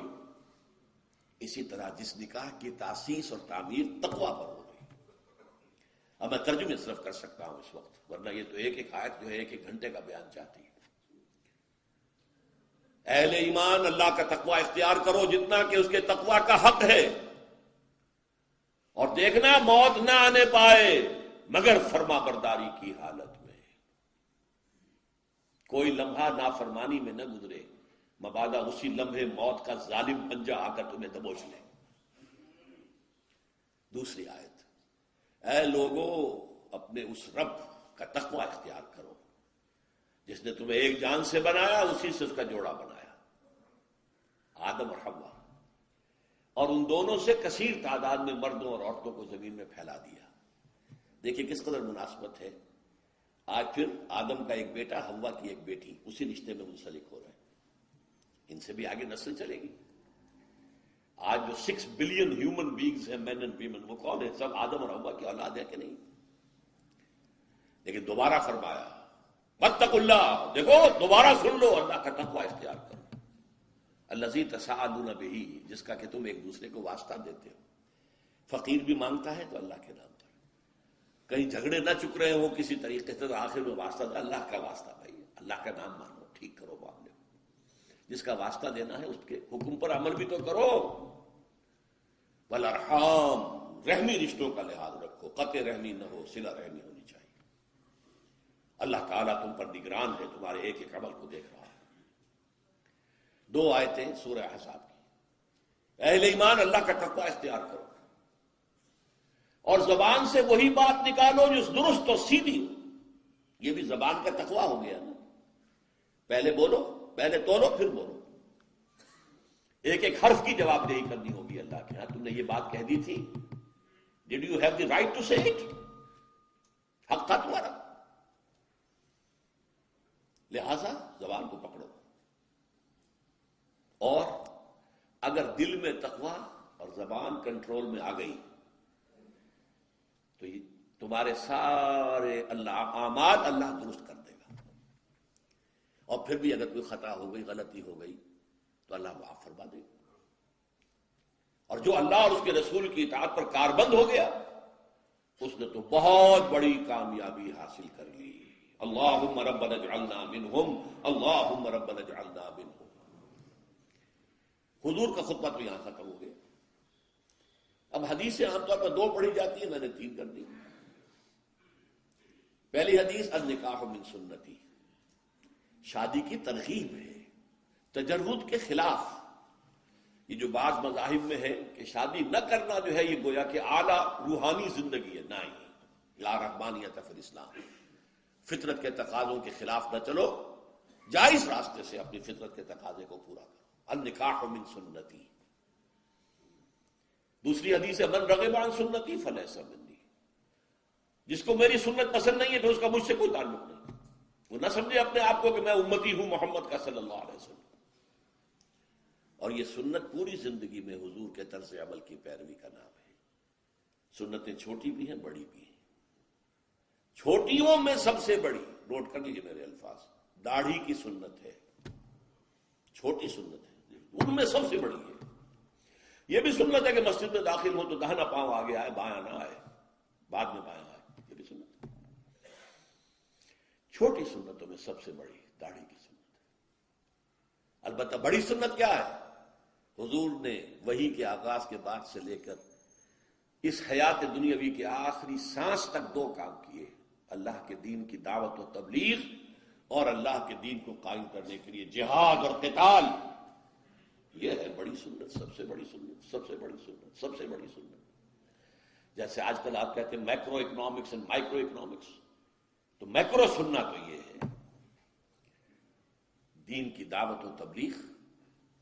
اسی طرح جس نکاح کی تاسیس اور تعمیر تقویٰ پر ہو گئی۔ اب میں ترجمے صرف کر سکتا ہوں اس وقت، ورنہ یہ تو ایک ایک آیت جو ہے 1 گھنٹے کا بیان چاہتی ہے۔ اہل ایمان اللہ کا تقویٰ اختیار کرو جتنا کہ اس کے تقویٰ کا حق ہے، اور دیکھنا موت نہ آنے پائے مگر فرما برداری کی حالت میں، کوئی لمحہ نافرمانی میں نہ گزرے، مبادا اسی لمحے موت کا ظالم پنجہ آ کر تمہیں دبوچ لے۔ دوسری آیت، اے لوگو اپنے اس رب کا تقویٰ اختیار کرو جس نے تمہیں ایک جان سے بنایا، اسی سے اس کا جوڑا بنایا، آدم اور حوا، اور ان دونوں سے کثیر تعداد میں مردوں اور عورتوں کو زمین میں پھیلا دیا۔ دیکھیں کس قدر مناسبت ہے، آج پھر آدم کا ایک بیٹا، حوا کی ایک بیٹی اسی رشتے میں منسلک ہو رہے ہیں، ان سے بھی آگے نسل چلے گی۔ آج جو 6 بلین ہیومن بینگز ہیں، مین اینڈ ویمن، وہ کون ہیں؟ سب آدم اور حوا کی اولاد ہے کہ نہیں؟ لیکن دوبارہ فرمایا واتقوا اللہ، دیکھو دوبارہ سن لو، اللہ کا تقویٰ اختیار کرو، الذی تساءلون بہ، جس کا کہ تم ایک دوسرے کو واسطہ دیتے ہو۔ فقیر بھی مانگتا ہے تو اللہ کے نام پر، کہیں جھگڑے نہ چک رہے ہوں کسی طریقے سے، تو آخر میں واسطہ دے، اللہ کا واسطہ بھائی، اللہ کا نام مانو، ٹھیک کرو معاملے، جس کا واسطہ دینا ہے اس کے حکم پر عمل بھی تو کرو۔ والارحام، رحمی رشتوں کا لحاظ رکھو، قطع رحمی نہ ہو، صلہ رحمی ہونی چاہیے۔ اللہ تعالیٰ تم پر نگران ہے، تمہارے ایک ایک عمل کو دیکھ رہا ہے۔ 2 آیتیں سورہ احزاب کی، اہل ایمان اللہ کا تقویٰ اختیار کرو، اور زبان سے وہی بات نکالو جو درست اور سیدھی ہو۔ یہ بھی زبان کا تقویٰ ہو گیا نا، پہلے بولو، پہلے تولو پھر بولو، ایک ایک حرف کی جواب دہی کرنی ہوگی اللہ کے ہاں۔ تم نے یہ بات کہہ دی تھی، did you have the right to say it, حق تھا تمہارا، لہذا زبان کو پکڑو، اور اگر دل میں تقوی اور زبان کنٹرول میں آ گئی تو تمہارے سارے اعمال اللہ درست کر دے گا، اور پھر بھی اگر کوئی خطا ہو گئی، غلطی ہو گئی تو اللہ معاف فرما دے گا۔ اور جو اللہ اور اس کے رسول کی اطاعت پر کاربند ہو گیا اس نے تو بہت بڑی کامیابی حاصل کر لی۔ اللہم ربنا اجعلنا منہم، اللہم ربنا اجعلنا منہم۔ حضور کا خطبہ تو یہاں ختم ہو گیا۔ اب حدیثیں عام طور پر 2 پڑھی جاتی ہیں، میں نے 3 کر دی۔ پہلی حدیث النکاح من سنتی، شادی کی ترغیب ہے تجرد کے خلاف۔ یہ جو بعض مذاہب میں ہے کہ شادی نہ کرنا جو ہے یہ گویا کہ اعلیٰ روحانی زندگی ہے، نہیں، لا رحمانیت فی الاسلام، فطرت کے تقاضوں کے خلاف نہ چلو، جائز راستے سے اپنی فطرت کے تقاضے کو پورا کرو۔ النکاح من سنتی۔ دوسری حدیث ہے من رغب عن سنتی فلیس منی، جس کو میری سنت پسند نہیں ہے تو اس کا مجھ سے کوئی تعلق نہیں۔ وہ نہ سمجھے اپنے آپ کو کہ میں امتی ہوں محمد کا صلی اللہ علیہ وسلم۔ اور یہ سنت پوری زندگی میں حضور کے طرز عمل کی پیروی کا نام ہے۔ سنتیں چھوٹی بھی ہیں، بڑی بھی ہیں۔ چھوٹیوں میں سب سے بڑی، نوٹ کر لیجیے میرے الفاظ، داڑھی کی سنت ہے، چھوٹی سنت ہے، ان میں سب سے بڑی ہے۔ یہ بھی سنت ہے کہ مسجد میں داخل ہو تو داہنا پاؤں آگے آئے، بایاں نہ آئے، بعد میں بایاں آئے، یہ بھی سنت ہے۔ چھوٹی سنتوں میں سب سے بڑی داڑھی کی سنت ہے۔ البتہ بڑی سنت کیا ہے؟ حضور نے وحی کے آغاز کے بعد سے لے کر اس حیات دنیاوی کے آخری سانس تک 2 کام کیے، اللہ کے دین کی دعوت و تبلیغ اور اللہ کے دین کو قائم کرنے کے لیے جہاد اور قتال۔ یہ ہے بڑی سنت، سب سے بڑی سنت، سب سے بڑی سنت، سب سے بڑی سنت۔ جیسے آج کل آپ کہتے ہیں macro economics and micro economics, تو میکرو سننا تو یہ ہے دین کی دعوت و تبلیغ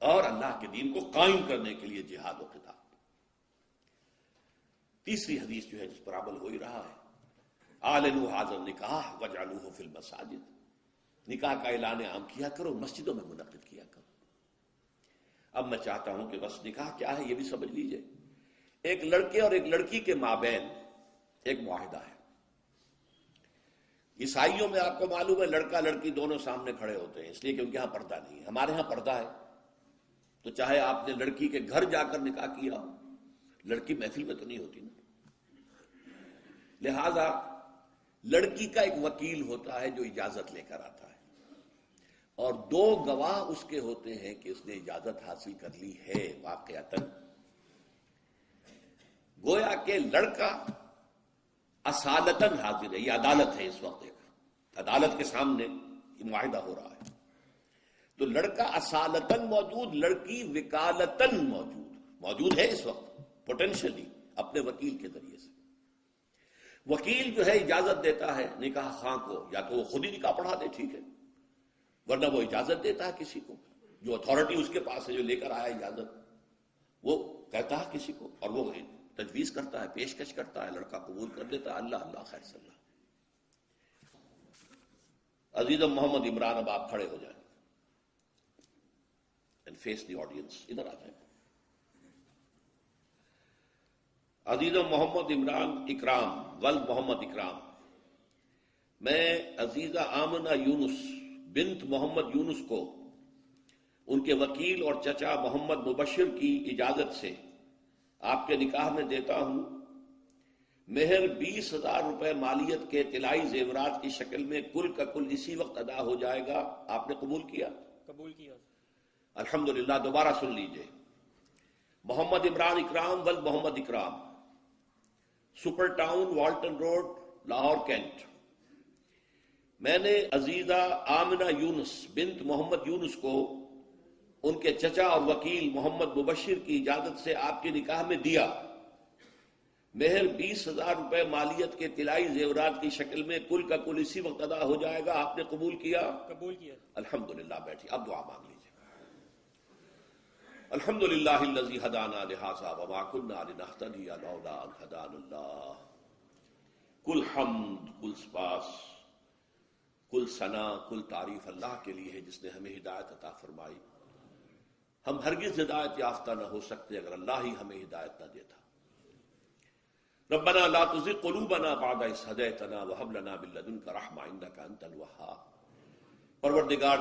اور اللہ کے دین کو قائم کرنے کے لیے جہاد و قتال۔ تیسری حدیث جو ہے جس پر عمل ہو ہی رہا ہے، اعلنوا ھذا النکاح واجعلوہ فی المساجد، نکاح کا اعلان عام کیا کرو، مسجدوں میں منعقد کیا کرو۔ اب میں چاہتا ہوں کہ بس نکاح کیا ہے یہ بھی سمجھ لیجئے۔ ایک لڑکے اور ایک لڑکی کے مابین ایک معاہدہ ہے۔ عیسائیوں میں آپ کو معلوم ہے لڑکا لڑکی دونوں سامنے کھڑے ہوتے ہیں، اس لیے کہ ان کے ہاں پردہ نہیں ہے۔ ہمارے ہاں پردہ ہے، تو چاہے آپ نے لڑکی کے گھر جا کر نکاح کیا ہو، لڑکی محفل میں تو نہیں ہوتی نا۔ لہذا لڑکی کا ایک وکیل ہوتا ہے جو اجازت لے کر آتا ہے، اور 2 گواہ اس کے ہوتے ہیں کہ اس نے اجازت حاصل کر لی ہے واقعتاً۔ گویا کہ لڑکا اصالتاً حاضر ہے، یہ عدالت ہے، اس وقت ایک عدالت کے سامنے یہ معاہدہ ہو رہا ہے، تو لڑکا اصالتاً موجود، لڑکی وکالتاً موجود ہے اس وقت پوٹینشلی اپنے وکیل کے ذریعے سے۔ وکیل جو ہے اجازت دیتا ہے نکاح خواہ کو، یا تو وہ خود ہی نکاح پڑھا دے، ٹھیک ہے، ورنہ وہ اجازت دیتا ہے کسی کو، جو اتھارٹی اس کے پاس ہے، جو لے کر آیا اجازت، وہ کہتا ہے کسی کو، اور وہ تجویز کرتا ہے، پیشکش کرتا ہے، لڑکا قبول کر لیتا ہے۔ اللہ اللہ خیر صلی اللہ۔ عزیزم محمد عمران، اب آپ کھڑے ہو جائیں اینڈ فیس دی آڈینس، ادھر آ جائیں۔ عزیزم محمد عمران اکرام، ولد محمد اکرام، میں عزیزہ آمنہ یونس بنت محمد یونس کو ان کے وکیل اور چچا محمد مبشر کی اجازت سے آپ کے نکاح میں دیتا ہوں۔ مہر 20,000 روپے مالیت کے طلائی زیورات کی شکل میں کل کا کل اسی وقت ادا ہو جائے گا۔ آپ نے قبول کیا؟ قبول کیا۔ الحمدللہ۔ دوبارہ سن لیجئے، محمد عمران اکرام ولد Muhammad Ikram, super town Walton road, Lahore cantt. میں نے عزیزہ آمنہ یونس بنت محمد یونس کو ان کے چچا اور وکیل محمد مبشر کی اجازت سے آپ کے نکاح میں دیا۔ مہر 20,000 روپے مالیت کے طلائی زیورات کی شکل میں کل کا کل اسی وقت ادا ہو جائے گا۔ آپ نے قبول کیا؟ قبول کیا۔ الحمدللہ۔ بیٹھیے، اب دعا مانگ لیجیے۔ الحمدللہ الذی ہدانا لہذا وما کنا لنہتدی لولا ان ہدانا اللہ۔ کل حمد، کل سپاس، کل ثنا کل تعریف اللہ کے لیے ہے جس نے ہمیں ہدایت عطا فرمائی. ہم ہرگز ہدایت یافتہ نہ ہو سکتے اگر اللہ ہی ہمیں ہدایت نہ دیتا. ربنا لا تزغ قلوبنا بعد إذ هديتنا وهب لنا من لدنك رحمة إنك أنت الوهاب. پروردگار